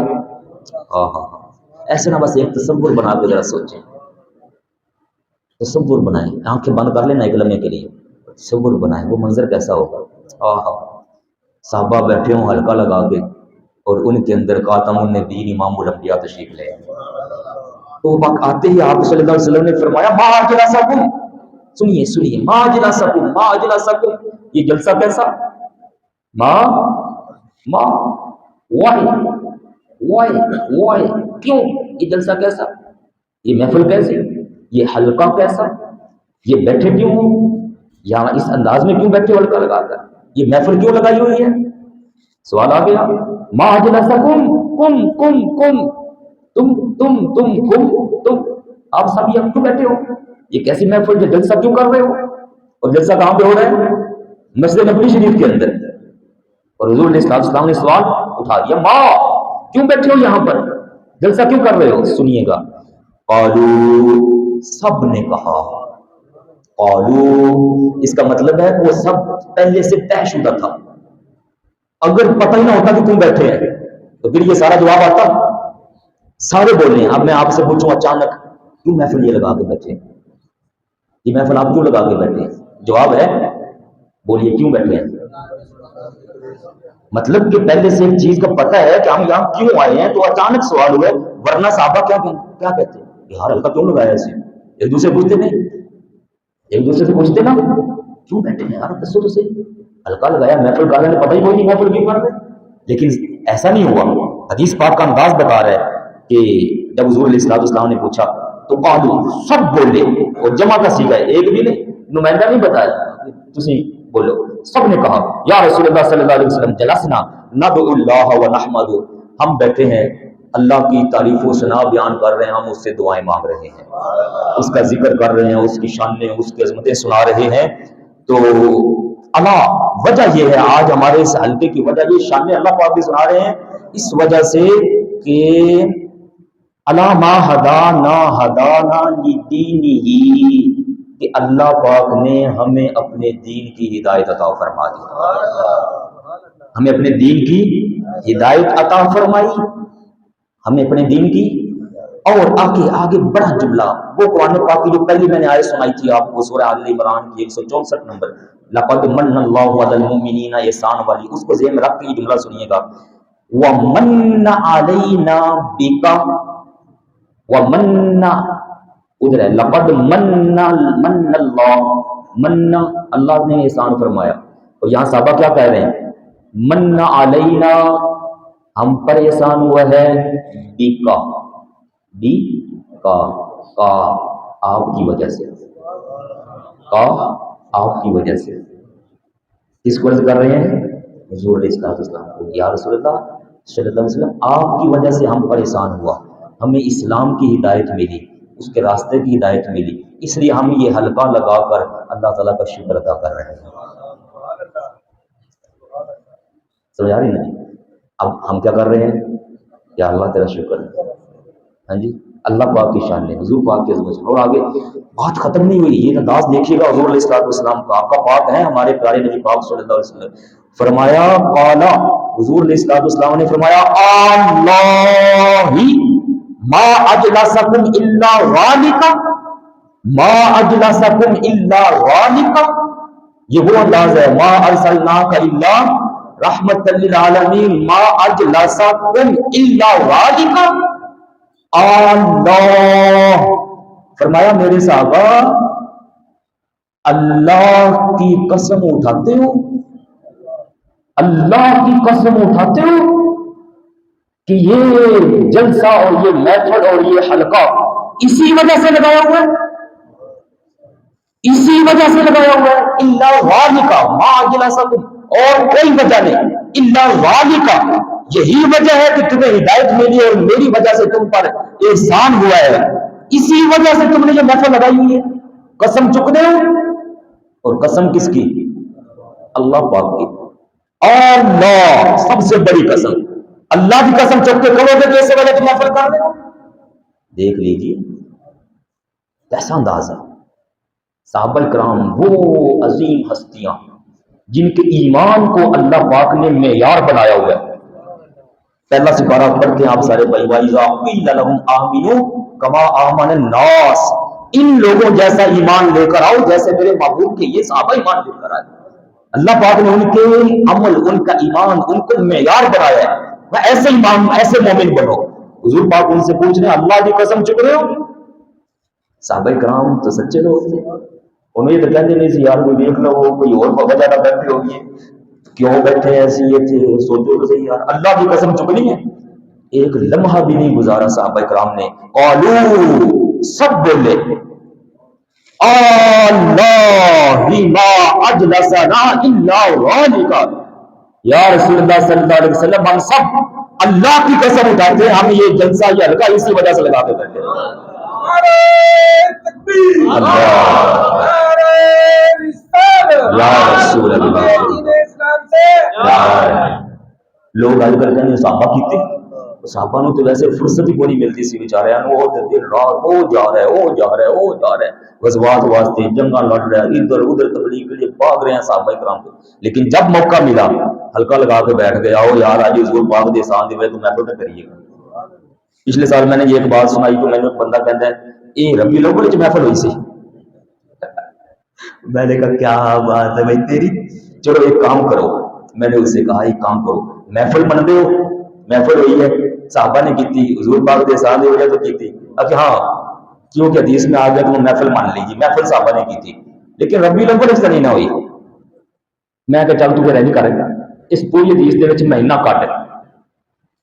ایسے نہ بس ایک تصور بنا کے ذرا سوچیں، تصور بنائیں، آنکھیں بند کر لینا ایک لمحے کے لیے، تصور بنائیں وہ منظر کیسا ہوگا۔ صحابہ بیٹھے ہوں حلقہ لگا کے، اور ان کے اندر خاتم النبیین امام الانبیاء تشریف لے تو وقت آتے ہی آپ صلی اللہ علیہ وسلم نے فرمایا ما اجلسکم، سنیے سنیے، ما اجلسکم، ما اجلسکم، یہ جلسہ کیسا؟ ما وائی کیوں یہ جلسہ کیسا، یہ محفل کیسے، یہ حلقہ کیسا، یہ بیٹھے کیوں ہوں، یا اس انداز میں کیوں بیٹھے حلقہ لگا کر، یہ محفل کیوں لگائی ہوئی ہے؟ سوال آ گیا، ما اجلسکم، کم کم کم، تم آپ سب یہاں کیوں بیٹھے ہو، یہ کیسی محفل جو جلسہ کیوں کر رہے ہو؟ اور جلسہ کہاں پہ ہو رہا ہے؟ مسجد نبوی شریف کے اندر۔ اور حضور علیہ السلام نے سوال اٹھا دیا، ماں کیوں بیٹھے ہو یہاں پر، جلسہ کیوں کر رہے ہو؟ سنیے گا، قالو، سب نے کہا، قالو اس کا مطلب ہے وہ سب پہلے سے طے شدہ تھا، اگر پتہ ہی نہ ہوتا کہ تم بیٹھے ہیں تو پھر یہ سارا جواب آتا، سارے بول رہے ہیں۔ اب میں آپ سے پوچھوں اچانک کیوں محفل یہ لگا کے بیٹھے ہیں، یہ محفل آپ کیوں لگا کے بیٹھے ہیں؟ جواب ہے بولیے کیوں بیٹھے ہیں؟ مطلب کہ پہلے سے ایک چیز کا پتہ ہے کہ ہم یہاں کیوں آئے ہیں، تو اچانک سوال ہوا، ورنہ صحابہ کیا کہتے ہیں، یار ہلکا کیوں لگایا ایسے، ایک دوسرے پوچھتے نہیں، ایک دوسرے سے پوچھتے نا کیوں بیٹھے ہیں یار، دسو تو صحیح، ہلکا لگایا محفل کا نے پتہ ہی کوئی نہیں محفل کیوں کر رہے۔ لیکن ایسا نہیں ہوا، حدیث پاک کا انداز بتا رہا ہے کہ جب حضور علیہ السلام نے پوچھا تو قالو، سب بولے، اور جمع کا صیغہ ہے، ایک بھی نہیں، نمائندہ نہیں بتایا، تسی بولو، سب نے کہا یا رسول اللہ صلی اللہ علیہ وسلم جلسنا ندعو اللہ و نحمد، ہم بیٹھے ہیں اللہ کی تعریف و ثنا بیان کر رہے ہیں، ہم اس سے دعائیں مانگ رہے ہیں، اس کا ذکر کر رہے ہیں، اس کی شانیں، اس کی عظمتیں سنا رہے ہیں۔ تو اللہ وجہ یہ ہے، آج ہمارے اس حلقے کی وجہ یہ شانیں اللہ پاک بھی سنا رہے ہیں اس وجہ سے کہ اللہ ما ہدانا ہدانا لدینہ، کہ اللہ پاک نے ہمیں اپنے دین کی ہدایت عطا فرما دی، ہمیں اپنے دین کی ہدایت عطا فرمائی، ہمیں اپنے دین کی۔ اور آگے بڑا جملہ، وہ قرآن پاک کی جو پہلی میں نے آیت سنائی تھی آپ کو، سورہ آل عمران کی 164 نمبر، لقد من اللہ علی المؤمنین، احسان والی، اس کو ذہن میں رکھ کے یہ جملہ سنیے گا، وَمَنَّ عَلَيْنَا بِكَ، وَمَنَّ ادھر ہے، لقد من اللہ، من اللہ نے احسان فرمایا، اور یہاں صحابہ کیا کہہ رہے ہیں، من علینا ہم پر احسان ہوا ہے، بیکا، بی کا آپ کی وجہ سے، کا آپ کی وجہ سے، کس کو عرض کر رہے ہیں؟ حضور علیہ السلام کو، یا رسول اللہ صلی اللہ علیہ وسلم آپ کی وجہ سے ہم پر احسان ہوا، ہمیں اسلام کی ہدایت ملی، اس کے راستے کی ہدایت ملی، اس لیے ہم یہ حلقہ لگا کر اللہ تعالیٰ کا شکر ادا کر رہے ہیں۔ سمجھ آ رہی نا؟ اب ہم کیا کر رہے ہیں؟ یا اللہ تیرا شکر ہے، ہاں جی، اللہ پاک کی شان ہے، حضور پاک کی عظمت ہے۔ اور آگے بات ختم نہیں ہوئی، یہ انداز دیکھیے گا حضور علیہ السلام کا، آپ کا پاک ہے ہمارے پیارے نبی پاک صلی اللہ علیہ وسلم، فرمایا قالا، حضور علیہ السلام نے فرمایا اللہ ما اجلسکم الا غالقا، ما اجلسکم الا غالقا، یہ وہ انداز ہے، ما ارسلناک الا رحمت للعالمین، ما اجلسکم الا غالقا، اللہ، فرمایا میرے صحابہ اللہ کی قسم اٹھاتے ہو، اللہ کی قسم اٹھاتے ہو کہ یہ جلسہ اور یہ میتھڈ اور یہ حلقہ اسی وجہ سے لگایا ہوا ہے، اسی وجہ سے لگایا ہوا ہے، اللہ ذالک ما جلسکم، اور کوئی وجہ نہیں، اللہ ذالک، یہی وجہ ہے کہ تمہیں ہدایت ملی اور میری وجہ سے تم پر احسان ہوا ہے، اسی وجہ سے تم نے یہ محفل لگائی ہوئی ہے۔ قسم چکنے ہو، اور قسم کس کی؟ اللہ پاک کی، اللہ سب سے بڑی قسم، اللہ کی قسم چک کے کرو گے کہ اس وجہ تم محفل کر رہے ہو۔ دیکھ لیجیے کیسا انداز ہے۔ صحابہ کرام وہ عظیم ہستیاں جن کے ایمان کو اللہ پاک نے معیار بنایا ہوا ہے۔ پہلا سپارہ پڑھتے ہیں آپ سارے بھائی بھائی، قیل لہم آمنوا کما آمن الناس، ان لوگوں جیسا ایمان لے کر آؤ جیسے میرے محبوب کے یہ صحابہ ایمان لے کر آئے۔ اللہ پاک نے ان کے عمل، ان کا ایمان، ان کو معیار بنایا ہے، وہ ایسے ایمان، ایسے مومن بنو۔ حضور پاک ان سے پوچھ رہے ہیں اللہ کی قسم چک رہے ہو؟ صحابہ کرام تو سچے لوگ تھے، انہوں یہ تو کہتے نہیں سی یار کوئی دیکھ لو کوئی اور وجہ نہ بیٹھے ہوگی، کیوں بیٹھے ایسی یہ تھے، سوچو تو صحیح یار، اللہ کی قسم چکنی ہے۔ ایک لمحہ بھی نہیں گزارا صحابہ کرام نے، قالو، سب بولے، اللہ ما اجلسنا الا ذالک، یا رسول اللہ صلی اللہ علیہ وسلم ہم سب اللہ کی قسم اٹھاتے ہیں، ہم یہ جلسہ یہ حلقہ اسی وجہ سے لگا کے بیٹھے ہیں۔ اللہ یا رسول اللہ، لوگ آج کل کہنے صحابہ کیتے، صحابہ نو تو ویسے فرصت ہی کوئی نہیں ملتی سی بیچارے، وہ دن رات وہ جا رہا ہے، وہ جا رہا ہے، وہ جا رہا ہے، غزوات واسطے جنگاں لڑ رہا ہے، ادھر ادھر تبلیغ کے لیے بھاگ رہے ہیں صحابہ کرام کو، لیکن جب موقع ملا ہلکا لگا کے بیٹھ گیا، او یار آج حضور پاک دے سان دی تو محفل نہ کریے گا۔ پچھلے سال میں نے یہ ایک بات سنائی تو میں نے ایک بندہ کہتا ہے یہ ربی الاول وچ محفل ہوئی سی، میں نے کہا کیا بات ہے بھائی تیری، چلو ایک کام کرو، میں نے اس سے کہا ایک کام کرو، محفل من دے ہو، محفل ہوئی ہے صحابہ نے کی، حضور پاک دے سان دی وجہ تو کی، اب ہاں کیونکہ حدیث میں آ گیا تو وہ محفل مان لیجیے، محفل صحابہ نے کی تھی، لیکن ربی الاول اس طرح نہ ہوئی۔ میں کہ چل تو پھر نہیں کرے گا، اس پوری حدیث دے وچ مہینہ کٹ،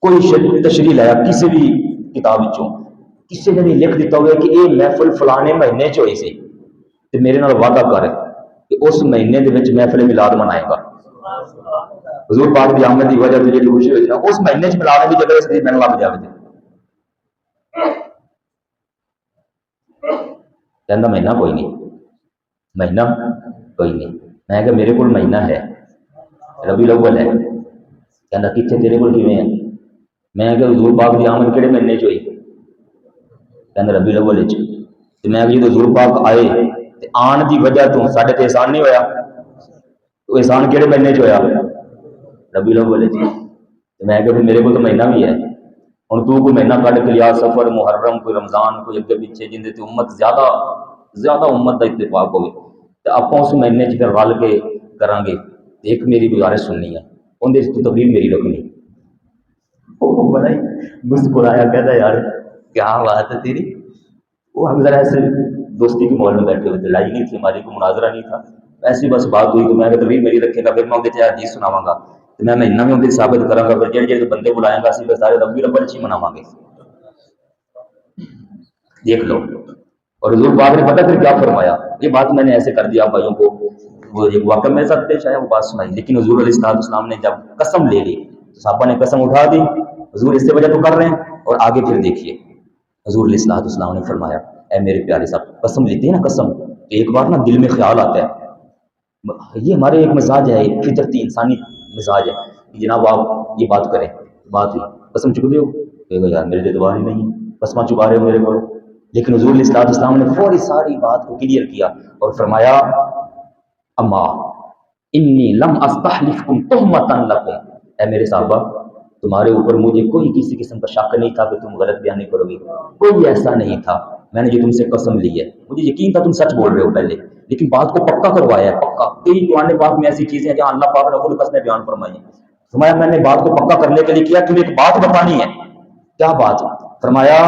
کوئی تشریح لایا کسی بھی کتاب وچوں، کسی نے بھی لکھ دیتا ہوئے کہ یہ محفل فلانے مہینے چ ہوئی سی، تے میرے نال وعدہ کر کہ اس مہینے دے وچ محفل میلاد منائے گا، حضور پاک دی آمد دی وجہ سے جڑی خوشی ہوئی نا اس مہینے چ ملانے دی جگہ اس دی میں لگ جاوے، کہندا مہینہ کوئی نہیں، مہینہ کوئی نہیں، میں کہ میرے کول مہینہ ہے، ربی الاول ہے، کہندا کتنے تیرے کول کیویں ہے، میں کہ حضور پاک دی آمد کہڑے مہینے چ ہوئی، کہندا ربی الاول وچ، تے میں کہ جدوں حضور پاک آئے تے آن دی وجہ تو ساڈے تے احسان نہیں ہویا، تو احسان کہڑے مہینے چ ہویا، ربی الاول وچ، تے میں کہ میرے کول تو مہینہ بھی ہے، ہن تو کوئی مہینہ کڈ کے لیا، سفر، محرم، کوئی رمضان، کوئی اگے پیچھے جن دے تے امت زیادہ امت دا اتفاق ہوئے تے آپاں اس مہینے چ پھر رل کے کران گے، ایک میری گزارش سننی ہے، اون دے تو تقریر میری رکھنی، وہ بڑا ہی مسکرایا، کہتا یار کیا بات ہے تیری، وہ ہم ذرا ایسے دوستی کے ماحول میں بیٹھے ہوئے تھے، لڑائی نہیں تھی ہماری، کوئی مناظرہ نہیں تھا، ایسی بس بات ہوئی تو میں کہ تقریر میری رکھے گا، پھر میں اندر حدیث سناواں گا، تو میں مہینہ میں اندر ثابت کراں گا، پھر جڑے جڑے بندے بلائیں گا اسی سارے ربی الاول وچ ہی مناواں گے، دیکھ لو۔ اور حضور پاک نے پتہ پھر کیا فرمایا، یہ بات میں نے ایسے کر دیا بھائیوں کو، وہ ایک واقعہ میرے ساتھ پیش آیا، وہ بات سنائی، لیکن حضور علیہ السلام نے جب قسم لے لی، صحابہ نے قسم اٹھا دی، حضور اس سے وجہ تو کر رہے ہیں، اور آگے پھر دیکھیے حضور علیہ السلام نے فرمایا، اے میرے پیارے صاحب، قسم لیتے ہیں نا قسم، تو ایک بار نا دل میں خیال آتا ہے، یہ ہمارے ایک مزاج ہے، ایک فطرتی انسانی مزاج ہے کہ جناب آپ یہ بات کریں، بات ہوئی قسم چک دے ہو، کہے گا یار میرے لیے دوبارہ ہی نہیں، قسمہ چکا رہے ہو میرے کو، لیکن حضور علیہ السلام نے فوری ساری بات کو کلیئر کیا اور فرمایا، اما انی لم استحلفکم تہمتا لکم، اے میرے صحابہ تمہارے اوپر مجھے کوئی کسی قسم کا شک نہیں تھا کہ تم غلط بیانی کرو گے، کوئی ایسا نہیں تھا، میں نے جو تم سے قسم لی ہے مجھے یقین تھا تم سچ بول رہے ہو پہلے، لیکن بات کو پکا کروایا ہے، پکا، کئی قرآن پاک میں ایسی چیزیں ہیں جہاں اللہ پاک نے خود قسمیں بیان فرمائی ہیں، فرمایا میں نے بات کو پکا کرنے کے لیے کیا، تمہیں ایک بات بتانی ہے، کیا بات، فرمایا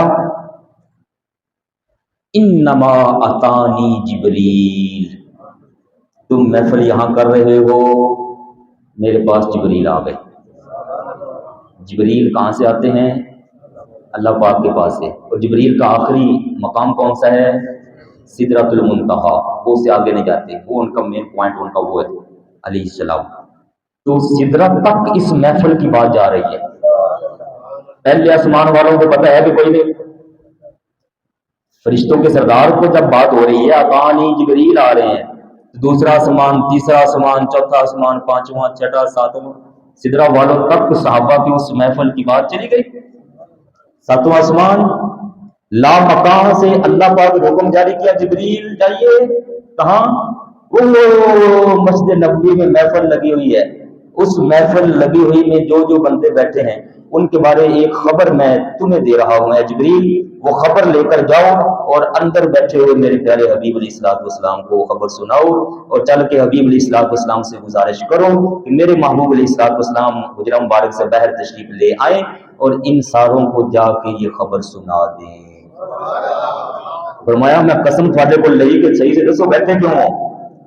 انما اتانی جبریل، تم محفل یہاں کر رہے ہو میرے پاس جبریل آ گئے. جبریل کہاں سے آتے ہیں؟ اللہ پاک کے پاس سے. اور جبریل کا آخری مقام کون سا ہے؟ سدرۃ المنتہا. وہ اس سے آگے نہیں جاتے، وہ ان کا مین پوائنٹ ان کا وہ ہے علیہ السلام. تو سدرت تک اس محفل کی بات جا رہی ہے. پہلے آسمان والوں کو پتہ ہے کہ کوئی نہیں. فرشتوں کے سردار کو جب بات ہو رہی ہے اتانی جبریل آ رہے ہیں، دوسرا آسمان، تیسرا آسمان، چوتھا آسمان، پانچواں، چھٹا، ساتواں، سدرا والوں تک صحابہ کی اس محفل کی بات چلی گئی. ساتواں آسمان لا مکان سے اللہ پاک نے حکم جاری کیا جبریل جائیے. کہاں؟ وہ مسجد نبوی میں محفل لگی ہوئی ہے. اس محفل لگی ہوئی میں جو جو بندے بیٹھے ہیں ان کے بارے ایک خبر میں تمہیں دے رہا ہوں. اے جبریل وہ خبر لے کر جاؤ اور اندر بیٹھے ہوئے میرے پیارے حبیب علیہ الصلوۃ والسلام کو وہ خبر سناؤ، اور چل کے حبیب علیہ الصلوۃ والسلام سے گزارش کرو کہ میرے محبوب علیہ الصلوۃ والسلام حجرہ مبارک سے باہر تشریف لے آئیں اور ان ساروں کو جا کے یہ خبر سنا دیں. فرمایا میں قسم تھوڑے کو لئی کہ صحیح سے دسو بیٹھے کیوں ہو،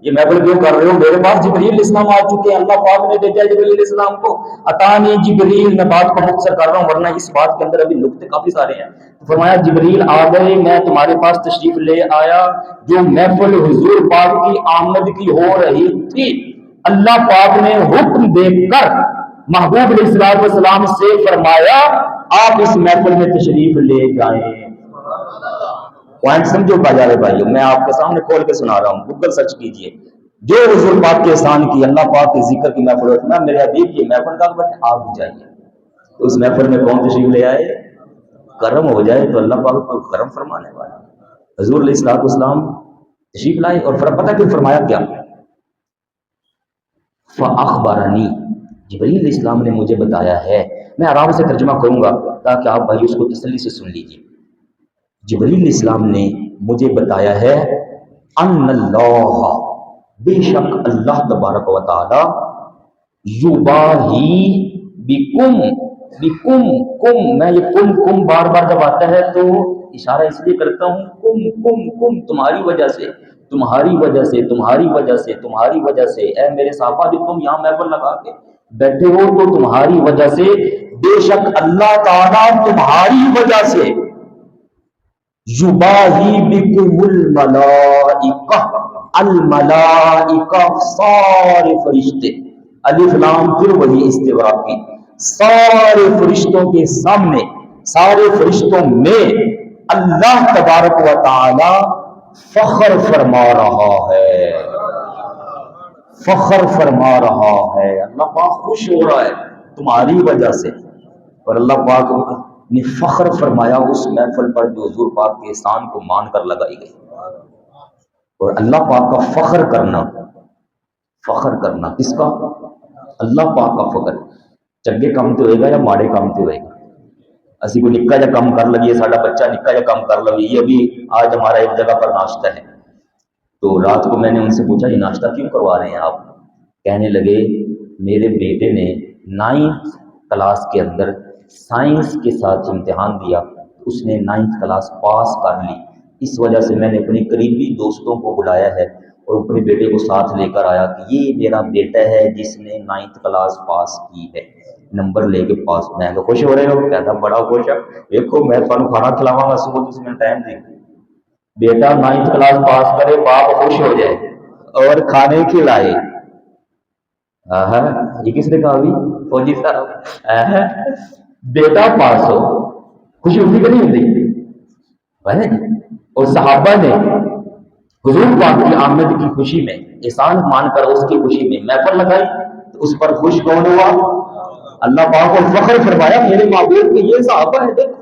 یہ محفل کیوں کر رہے ہو؟ میرے پاس جبریل علیہ السلام آ چکے ہیں، اللہ پاک نے بھیجا جبریل علیہ السلام کو. اتانی جبریل. میں بات کو مختصر کر رہا ہوں ورنہ اس بات کے اندر ابھی نقطے کافی سارے ہیں. فرمایا جبریل آ گئے، میں تمہارے پاس تشریف لے آیا. جو محفل حضور پاک کی آمد کی ہو رہی تھی اللہ پاک نے حکم دے کر محبوب علیہ السلام سے فرمایا آپ اس محفل میں تشریف لے جائیں. پوائنٹ سمجھو بازار بھائیو، میں آپ کے سامنے کھول کے سنا رہا ہوں، گوگل سرچ کیجئے. جو حضور پاک کے احسان کی، اللہ پاک کے ذکر کی محفل ہوتی ہے، میرے حبیب کی محفل کا وقت آپ بھی جائیے. تو اس محفل میں کون تشریف لے آئے؟ کرم ہو جائے تو اللہ پاک کو کرم فرمانے والا حضور علیہ الصلوۃ والسلام تشریف لائے. اور پتہ کہ فرمایا کیا؟ فاخبرنی. جبریل علیہ السلام نے مجھے بتایا ہے. میں آرام سے ترجمہ کروں گا تاکہ آپ بھائی اس کو تسلی سے سن لیجیے. جبریل علیہ السلام نے مجھے بتایا ہے ان اللہ، بے شک اللہ تبارک و تعالی یباہی بکم. بکم کم، میں یہ کم کم بار بار جب آتا ہے تو اشارہ اس لیے کرتا ہوں کم کم کم، تمہاری وجہ سے، تمہاری وجہ سے، تمہاری وجہ سے، تمہاری وجہ سے. اے میرے صحابہ جو تم یہاں محفل لگا کے بیٹھے ہو تو تمہاری وجہ سے، بے شک اللہ تعالیٰ تمہاری وجہ سے یباہی بکم الملائکہ. الملائکہ سارے فرشتے، الف لام پھر وہی استغراق کی، سارے فرشتوں کے سامنے، سارے فرشتوں میں اللہ تبارک و تعالی فخر فرما رہا ہے. فخر فرما رہا ہے. اللہ پاک خوش ہو رہا ہے تمہاری وجہ سے. اور اللہ پاک نے فخر فرمایا اس محفل پر جو حضور پاک کے احسان کو مان کر لگائی گئی. اور اللہ پاک کا فخر کرنا، فخر کرنا کس کا؟ اللہ پاک کا فخر. چنگے کام تو ہوئے گا یا ماڑے کام تو ہوئے گا؟ اسی کو نکا جا کام کر لگیے، ساڈا بچہ نکا جا کام کر لگیے. یہ ابھی آج ہمارا ایک جگہ پر ناشتہ ہے تو رات کو میں نے ان سے پوچھا یہ ناشتہ کیوں کروا رہے ہیں آپ؟ کہنے لگے میرے بیٹے نے 9th کلاس کے اندر سائنس کے ساتھ امتحان دیا، اس نے 9th کلاس پاس کر لی. اس وجہ سے میں نے اپنی قریبی دوستوں کو بلایا ہے اور اپنے بیٹے کو ساتھ لے کر آیا کہ یہ میرا بیٹا ہے جس نے 9th کلاس پاس کی ہے، نمبر لے کے پاس. میں کہ خوش ہو رہے ہو؟ کہتا بڑا خوش ہے. دیکھو میں تمہیں کھانا کھلاواں گا صبح، تسی میں ٹائم دیں. بیٹا 9th کلاس پاس کرے، باپ خوش ہو جائے اور کھانے کھلائے. یہ کس نے کہا ابھی؟ فوجی صاحب. بیٹا پاس ہو، خوشی ہوتی کہ نہیں ہوتی؟ اور صحابہ نے حضور پاک کی آمد کی خوشی میں احسان مان کر اس کی خوشی میں محفل لگائی تو اس پر خوش کون ہوا؟ اللہ پاک کو فخر فرمایا میرے محبوب کے یہ صحابہ ہے. دیکھو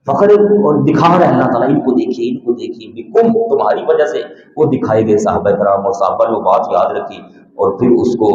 فخر اور دکھا رہا ہے اللہ تعالیٰ ان کو دیکھیے، ان کو دیکھیے. بکم تمہاری وجہ سے وہ دکھائے گئے صحابہ کرام، اور صحابہ نے وہ بات یاد رکھی اور پھر اس کو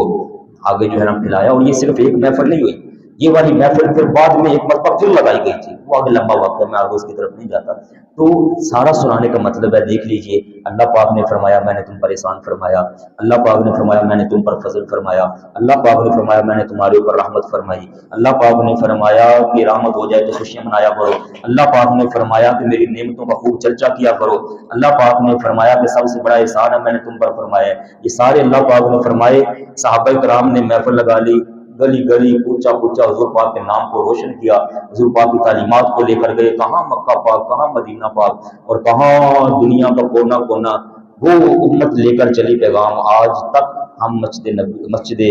آگے جو ہے نا پھیلایا. اور یہ صرف ایک محفل نہیں ہوئی، یہ والی محفل پھر بعد میں ایک مرتبہ پھر لگائی گئی تھی، وہ آگے لمبا واقعہ، میں آگے اس کی طرف نہیں جاتا۔ تو سارا سنانے کا مطلب ہے، دیکھ لیجئے، اللہ پاک نے فرمایا میں نے تم پر احسان فرمایا، اللہ پاک نے فرمایا میں نے تم پر فضل فرمایا، اللہ پاک نے فرمایا میں نے تمہارے اوپر رحمت فرمائی، اللہ پاک نے فرمایا کہ رحمت ہو جائے تو خوشیاں منایا کرو، اللہ پاک نے فرمایا کہ میری نعمتوں کا خوب چرچا کیا کرو، اللہ پاک نے فرمایا کہ سب سے بڑا احسان ہے میں نے تم پر فرمایا ہے۔ یہ سارے اللہ پاک نے فرمائے۔ صحابہ کرام نے محفل لگا لی، گلی گلی کوچا کوچا حضور پاک کے نام کو روشن کیا، حضور پاک کی تعلیمات کو لے کر گئے، کہاں مکہ پاک، کہاں مدینہ پاک، اور کہاں دنیا کا کونا کونا وہ امت لے کر چلی پیغام۔ آج تک ہم مسجد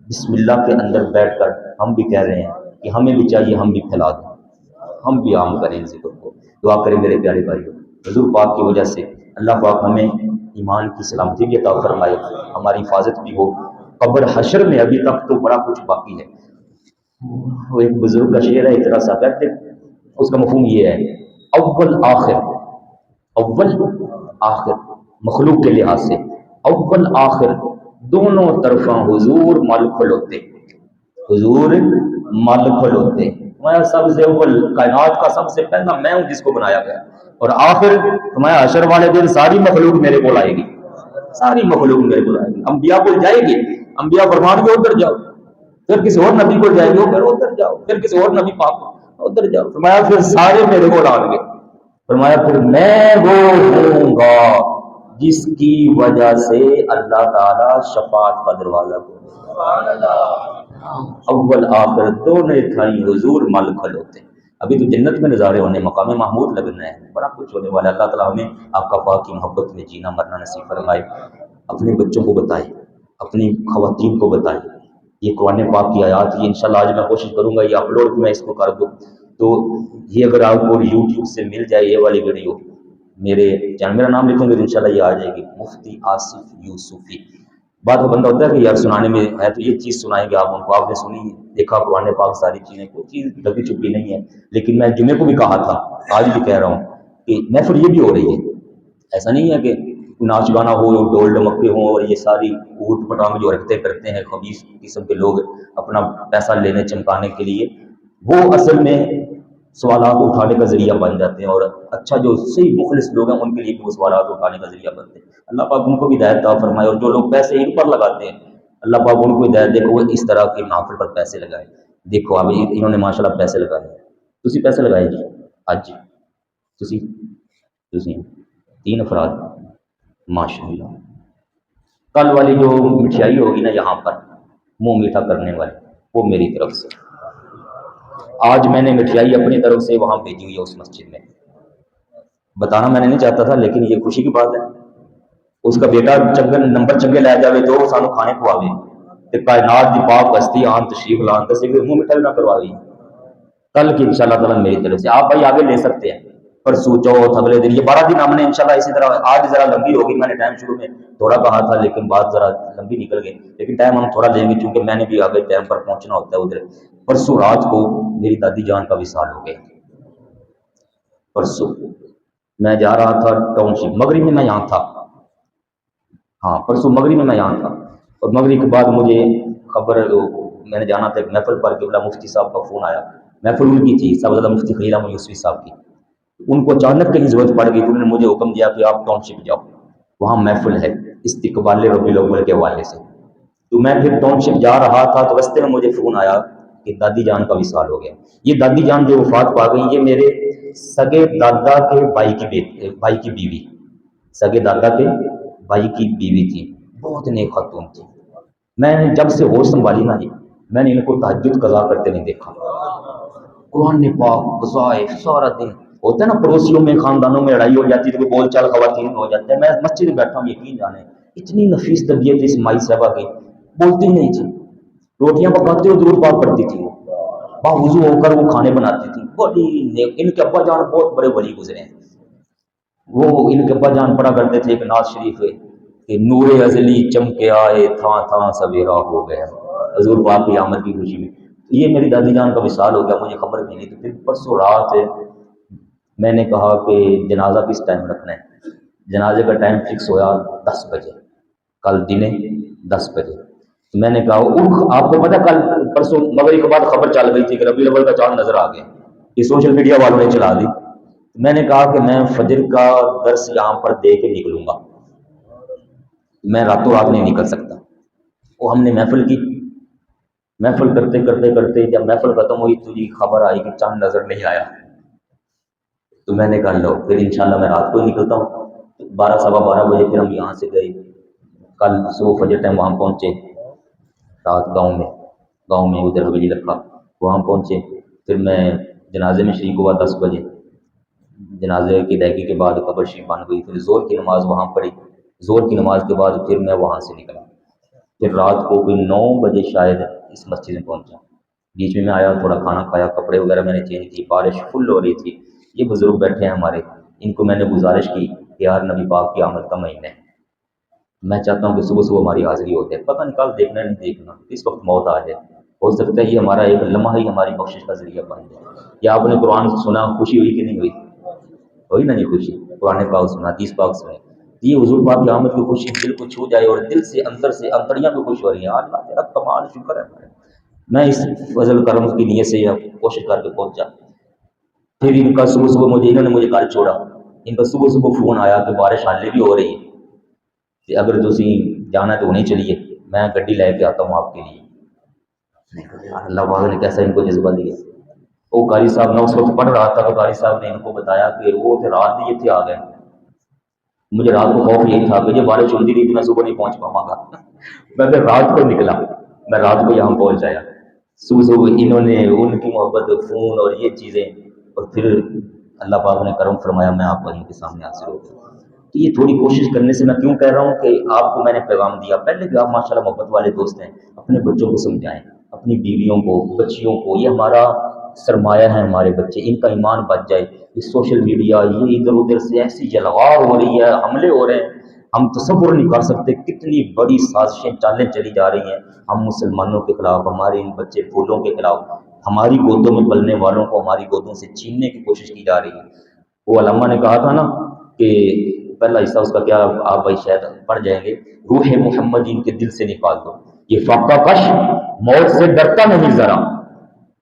بسم اللہ کے اندر بیٹھ کر ہم بھی کہہ رہے ہیں کہ ہمیں بھی چاہیے ہم بھی پھیلا دیں، ہم بھی عام کریں ان ذکر کو۔ دعا کریں میرے پیارے بھائیوں، حضور پاک کی وجہ سے اللہ پاک ہمیں ایمان کی سلامتی بھی عطا فرمائے، ہماری حفاظت بھی ہو۔ قبر حشر میں ابھی تک تو بڑا کچھ باقی ہے۔ وہ ایک بزرگ کا شعر ہے اتنا سا، کہتے اس کا مفہوم یہ ہے، اول آخر، اول آخر مخلوق کے لحاظ سے اول آخر دونوں طرفاں حضور مل کھلوتے، حضور مل کھلوتے، میں سب سے اول، کائنات کا سب سے پہلا میں ہوں جس کو بنایا گیا، اور آخر میں حشر والے دن ساری مخلوق میرے کو آئے گی، ساری مخلوق میرے کو آئے گی، انبیاء کو جائے گی، انبیاء فرمان کے ادھر جاؤ، پھر کسی اور نبی کو جائے گی پھر ادھر جاؤ، پھر کسی اور نبی پاک ادھر جاؤ، فرمایا پھر سارے میرے کو آئیں گے، فرمایا پھر میں وہ ہوں گا جس کی وجہ سے اللہ تعالی شفاعت کا دروازہ کھولے گا۔ اول آخر دونوں تھائی حضور مل کھلوتے۔ ابھی تو جنت میں نظارے ہونے، مقام محمود لگنا ہے، بڑا کچھ ہونے والا ہے۔ اللہ تعالیٰ ہمیں آپ کا پاک کی محبت میں جینا مرنا نصیب فرمائے۔ اپنے بچوں کو بتائیں، اپنی خواتین کو بتائیں، یہ قرآن پاک کی آیات، یہ انشاءاللہ آج میں کوشش کروں گا یہ اپلوڈ میں اس کو کر دوں، تو یہ اگر آپ کو یوٹیوب سے مل جائے یہ والی ویڈیو، میرے چینل میرا نام لکھیں گے تو انشاءاللہ یہ آ جائے گی، مفتی آصف یوسفی۔ بات وہ بندہ ہوتا ہے کہ یار سنانے میں ہے تو یہ چیز سنائیں گے آپ ان کو، آپ نے سنی دیکھا قرآن پاک ساری چیزیں، کوئی چیز ڈبی چھپی نہیں ہے، لیکن میں جمعے کو بھی کہا تھا، آج بھی کہہ رہا ہوں کہ محفل یہ بھی ہو رہی ہے، ایسا نہیں ہے کہ ناچ گانا ہو، ڈول ڈمکے ہوں، اور یہ ساری اوٹ پٹانگ جو حرکتیں کرتے ہیں خبیث قسم کے لوگ اپنا پیسہ لینے چمکانے کے لیے، وہ اصل میں سوالات اٹھانے کا ذریعہ بن جاتے ہیں، اور اچھا جو صحیح مخلص لوگ ہیں ان کے لیے بھی وہ سوالات اٹھانے کا ذریعہ بنتے ہیں۔ اللہ پاک ان کو بھی ہدایت عطا فرمائے، اور جو لوگ پیسے ان پر لگاتے ہیں اللہ پاک ان کو ہدایت، دیکھو وہ اس طرح کی محفل پر پیسے لگائے، دیکھو اب انہوں نے ماشاءاللہ پیسے لگائے، تسی پیسے لگائے جی، آج تسی 3 افراد ماشاءاللہ۔ کل والی جو مٹھائی ہوگی نا یہاں پر منہ میٹھا کرنے والی، وہ میری طرف سے، آج میں نے مٹھائی اپنی طرف سے وہاں بھیجی ہوئی ہے اس مسجد میں، بتانا میں نے نہیں چاہتا تھا لیکن یہ خوشی کی بات ہے، اس کا بیٹا نمبر چنگے لے جاوے تو سانو کھانے کھواوے، تے کائنات دی پاک ہستی آن تشریف لان دسے کہ منہ میٹھا بھی نہ کرواوے، کل کی انشاءاللہ تعالیٰ میری طرف سے، آپ بھائی آگے لے سکتے ہیں، پرسوں چوتھ اگلے دن، یہ 12 دن ہم نے انشاءاللہ اسی طرح، آج ذرا لمبی ہوگی، میں نے ٹائم شروع میں تھوڑا کہا تھا لیکن بات ذرا لمبی نکل گئی، لیکن ٹائم ہم تھوڑا لیں گے کیونکہ میں نے بھی آگے ٹائم پر پہنچنا ہوتا ہے ادھر۔ پرسوں رات کو میری دادی جان کا وصال ہو گیا، پرسوں میں جا رہا تھا ٹاؤن شپ، مغرب میں یہاں تھا، ہاں پرسوں مغرب میں یہاں تھا، اور مغرب کے بعد مجھے خبر، میں نے جانا تھا ایک محفل پر، کہ مفتی صاحب کا فون آیا، محفل ان کی تھی صاحب مفتی خلیل احمد یوسفی صاحب کی، ان کو اچانک کہیں ضرورت پڑ گئی تو انہوں نے مجھے حکم دیا کہ آپ ٹاؤن شپ جاؤ، وہاں محفل ہے استقبال ربیع الاول کے حوالے سے، تو میں پھر ٹاؤن شپ جا رہا تھا تو رستے میں مجھے فون آیا کہ دادی جان کا وصال ہو گیا۔ یہ دادی جان جو وفات پا گئی، یہ میرے سگے دادا کے بھائی کی بیوی، سگے دادا کے بھائی کی بیوی تھی، بہت نیک خاتون تھی، میں نے جب سے ہوش سنبھالی نا جی، میں نے ان کو تہجد قضا کرتے نہیں دیکھا، قرآن پاک وظائف سارا دن، ہوتا ہے نا پڑوسیوں میں خاندانوں میں لڑائی ہو جاتی ہے تو بول چال خواتین ہو جاتا ہے، میں مسجد میں بیٹھا ہوں یقین جانے، اتنی نفیس طبیعت اس مائی صاحبہ کی، بولتی نہیں تھی، روٹیاں پکاتے ہو درود پاک پڑتی تھی، وہ باوضو ہو کر وہ کھانے بناتی تھی، بڑی نیک، ان کے ابا جان بہت بڑے ولی گزرے ہیں، وہ ان کے ابا جان پڑھا کرتے تھے ایک نعت شریف کہ نور ازلی چمکے آئے تھاں تھاں سویرا ہو گیا، حضور پاک کی آمد کی خوشی میں، یہ میری دادی جان کا وصال ہو گیا، مجھے خبر ملی، تو پھر پرسوں رات میں نے کہا کہ جنازہ کس ٹائم رکھنا ہے، جنازے کا ٹائم فکس ہوا 10 بجے، کل دن 10 بجے، میں نے کہا آپ کو پتا کل پرسوں مغرب کے بعد خبر چل گئی تھی کہ ربیع الاول کا چاند نظر آ گیا، یہ سوشل میڈیا والوں نے چلا دی۔ میں نے کہا کہ میں فجر کا درس یہاں پر دے کے نکلوں گا، میں راتوں رات نہیں نکل سکتا۔ وہ ہم نے محفل کی، محفل کرتے کرتے کرتے جب محفل ختم ہوئی تو یہ خبر آئی کہ چاند نظر نہیں آیا، تو میں نے کہا لو پھر انشاءاللہ میں رات کو ہی نکلتا ہوں۔ 12 سوا 12 بجے پھر ہم یہاں سے گئے، کل صبح فجر ٹائم وہاں پہنچے، رات گاؤں میں ادھر حویلی رکھا، وہاں پہنچے، پھر میں جنازے میں شریک ہوا 10 بجے، جنازے کی ادائیگی کے بعد قبر شریف بن گئی، پھر زور کی نماز وہاں پڑھی، زور کی نماز کے بعد پھر میں وہاں سے نکلا، پھر رات کو کوئی 9 بجے شاید اس مسجد میں پہنچا۔ بیچ میں آیا، تھوڑا کھانا کھایا، کپڑے وغیرہ میں نے چینج کی، بارش فل ہو رہی تھی۔ یہ بزرگ بیٹھے ہیں ہمارے، ان کو میں نے گزارش کی کہ یار نبی پاک کی آمد کا مہینہ ہے، میں چاہتا ہوں کہ صبح صبح ہماری حاضری ہو جائے، پتہ نہیں کل دیکھنا نہیں دیکھنا، اس وقت موت آ جائے، ہو سکتا ہے یہ ہمارا ایک لمحہ ہی ہماری بخشش کا ذریعہ بن جائے۔ یا آپ نے قرآن سنا، خوشی ہوئی کہ نہیں ہوئی؟ ہوئی نا، نہیں خوشی؟ قرآن پاک سنا، حدیث پاک سنے، یہ حضور پاک کی آمد کی خوشی دل کو چھو جائے اور دل سے اندر سے انتڑیاں بھی خوش ہو رہی ہیں، اللہ تیرا کمال، شکر ہے۔ میں اس فضل کرم کی نیت سے کوشش کر کے پہنچا، پھر ان کا صبح صبح انہوں نے مجھے گھر چھوڑا، ان کا صبح صبح فون آیا کہ بارش حالے بھی ہو رہی ہے کہ اگر تسی جانا ہے تو نہیں چلیے، میں گڈی لے کے آتا ہوں آپ کے لیے۔ اللہ پاک نے کیسا ان کو جذبہ دیا۔ وہ قاری صاحب میں اس وقت پڑھ رہا تھا تو قاری صاحب نے ان کو بتایا کہ وہ تھے رات ہی اتنے آ گئے، مجھے رات کو خوف یہی تھا کہ یہ بارش ہوتی رہی تو میں صبح نہیں پہنچ پاؤں گا، میں پھر رات کو نکلا، میں رات کو یہاں پہنچ آیا، صبح صبح انہوں نے ان کی محبت، فون اور یہ چیزیں، اور پھر اللہ پاک نے کرم فرمایا، میں آپ کو ان کے سامنے حاضر ہو گیا۔ تو یہ تھوڑی کوشش کرنے سے میں کیوں کہہ رہا ہوں کہ آپ کو میں نے پیغام دیا، پہلے بھی آپ ماشاءاللہ محبت والے دوست ہیں، اپنے بچوں کو سمجھائیں، اپنی بیویوں کو، بچیوں کو، یہ ہمارا سرمایہ ہے، ہمارے بچے، ان کا ایمان بچ جائے۔ یہ سوشل میڈیا، یہ ادھر ادھر سے ایسی جلوار ہو رہی ہے، حملے ہو رہے ہیں، ہم تصور نہیں کر سکتے کتنی بڑی سازشیں چالیں چلی جا رہی ہیں ہم مسلمانوں کے خلاف، ہمارے ان بچے پھولوں کے خلاف، ہماری گودوں میں پلنے والوں کو ہماری گودوں سے چھیننے کی کوشش کی جا رہی ہے۔ وہ علامہ نے کہا تھا نا کہ پہلا حصہ اس کا کیا، آپ بھائی شاید پڑھ جائیں گے، روح محمد ان کے دل سے نکال دو، یہ فاقہ کش موت سے ڈرتا نہیں ذرا۔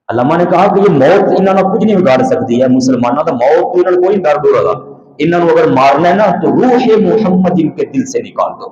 علامہ نے کہا کہ یہ موت انہوں نے کچھ نہیں بگاڑ سکتی ہے مسلمانوں کا، موت تو انہوں نے کوئی ڈر دو رہا، انہوں نے اگر مارنا ہے نا تو روح محمد ان کے دل سے نکال دو،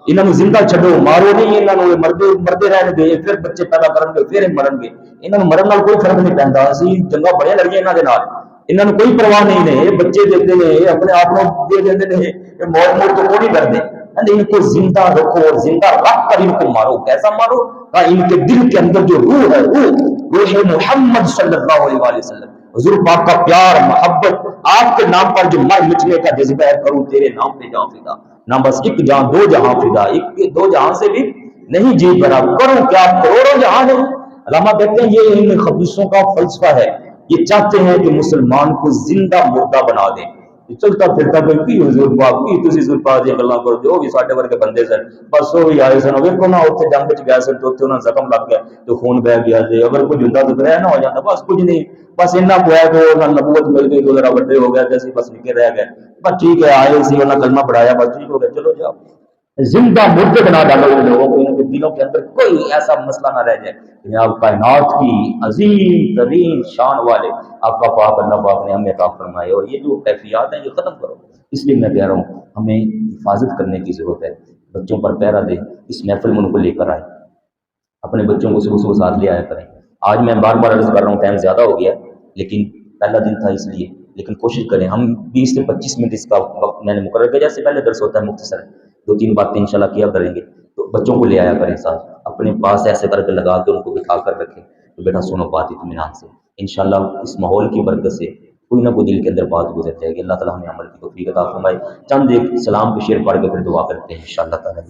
انہوں نے زندہ چھڈو، مارو نہیں، انہوں نے مردے رہن گے، پھر بچے پیدا کرن گے، پھر مرن گے، انہوں نے مرن نال کوئی فرق نہیں پیندا، اسی جنگاں بڑے لڑیاں انہاں دے نال، انہوں نے کوئی پرواہ نہیں نے، یہ بچے دیتے ہیں، یہ اپنے آپ کو دے دیتے ہیں، یہ موت موت تو کوئی نہیں ڈرتے، ان کو زندہ رکھو اور زندہ رکھ کر ان کو مارو، کیسا مارو؟ ان کے دل کے اندر جو روح ہے، روح محمد صلی اللہ علیہ وآلہ وسلم، حضور پاک کا پیار، محبت، آپ کے نام پر جو مر مٹنے کا جذبہ ہے، کروں تیرے نام پہ جان فدا، نہ بس ایک جہاں دو جہاں فدا، ایک دو جہاں سے بھی نہیں جی بھرا، کروں کیا کروڑوں جہاں ہے۔ علامہ کہتے ہیں یہ ان خبیثوں کا فلسفہ ہے، یہ چاہتے ہیں کہ مسلمان کو زندہ مردہ بنا دیں، چلتا پھرتا کوئی کی حضور پاک کی تسی حضور پاک دی گلاں کرتے ہو، بھی ساڈے ورگے بندے سن، بس وہ بھی آئے سن، ویکھو نا اوتھے جنگ وچ گئے سن تو اوتھے انہاں زخم لگ گیا تو خون بہ گیا، تے اگر کچھ ہوندا تو پھر نہ ہو جاتا، بس کچھ نہیں، بس اتنا کو ہے کہ انہاں نبوت مل گئی تو ذرا بڑے ہو گئے تے اسی بس نکے رہ گئے، بس ٹھیک ہے، آئے اسی انہاں کلمہ پڑھایا، بس ٹھیک ہو گیا، چلو جاؤ، زندہ مردے بنا ڈالو ان لوگوں کو، ان کے دلوں کے اندر کوئی ایسا مسئلہ نہ رہ جائے کہ آپ کائنات کی عظیم ترین شان والے آقا پاک اللہ پاک نے ہمیں عطا فرمائے، اور یہ جو کیفیات ہیں یہ ختم کرو۔ اس لیے میں کہہ رہا ہوں ہمیں حفاظت کرنے کی ضرورت ہے، بچوں پر پہرا دیں، اس محفل میں ان کو لے کر آئے، اپنے بچوں کو صبح صبح ساتھ لے آیا کریں۔ آج میں بار بار عرض کر رہا ہوں ٹائم زیادہ ہو گیا لیکن پہلا دن تھا اس لیے، لیکن کوشش کریں ہم 20 سے 25 منٹ اس کا وقت میں نے مقرر کیا، جیسے پہلے درس ہوتا ہے مختصر 2-3 باتیں انشاءاللہ کیا کریں گے، تو بچوں کو لے آیا کریں ساتھ، اپنے پاس ایسے کر کے لگا کے ان کو بٹھا کر رکھیں تو بیٹا سنو بات اطمینان سے، انشاءاللہ اس ماحول کی برکت سے کوئی نہ کوئی دل کے اندر بات گزر جائے گی، اللہ تعالیٰ ہمیں عمل کی توفیق عطا فرمائے۔ چند ایک سلام کے شعر پڑھ کے پھر دعا کرتے ہیں انشاءاللہ تعالیٰ۔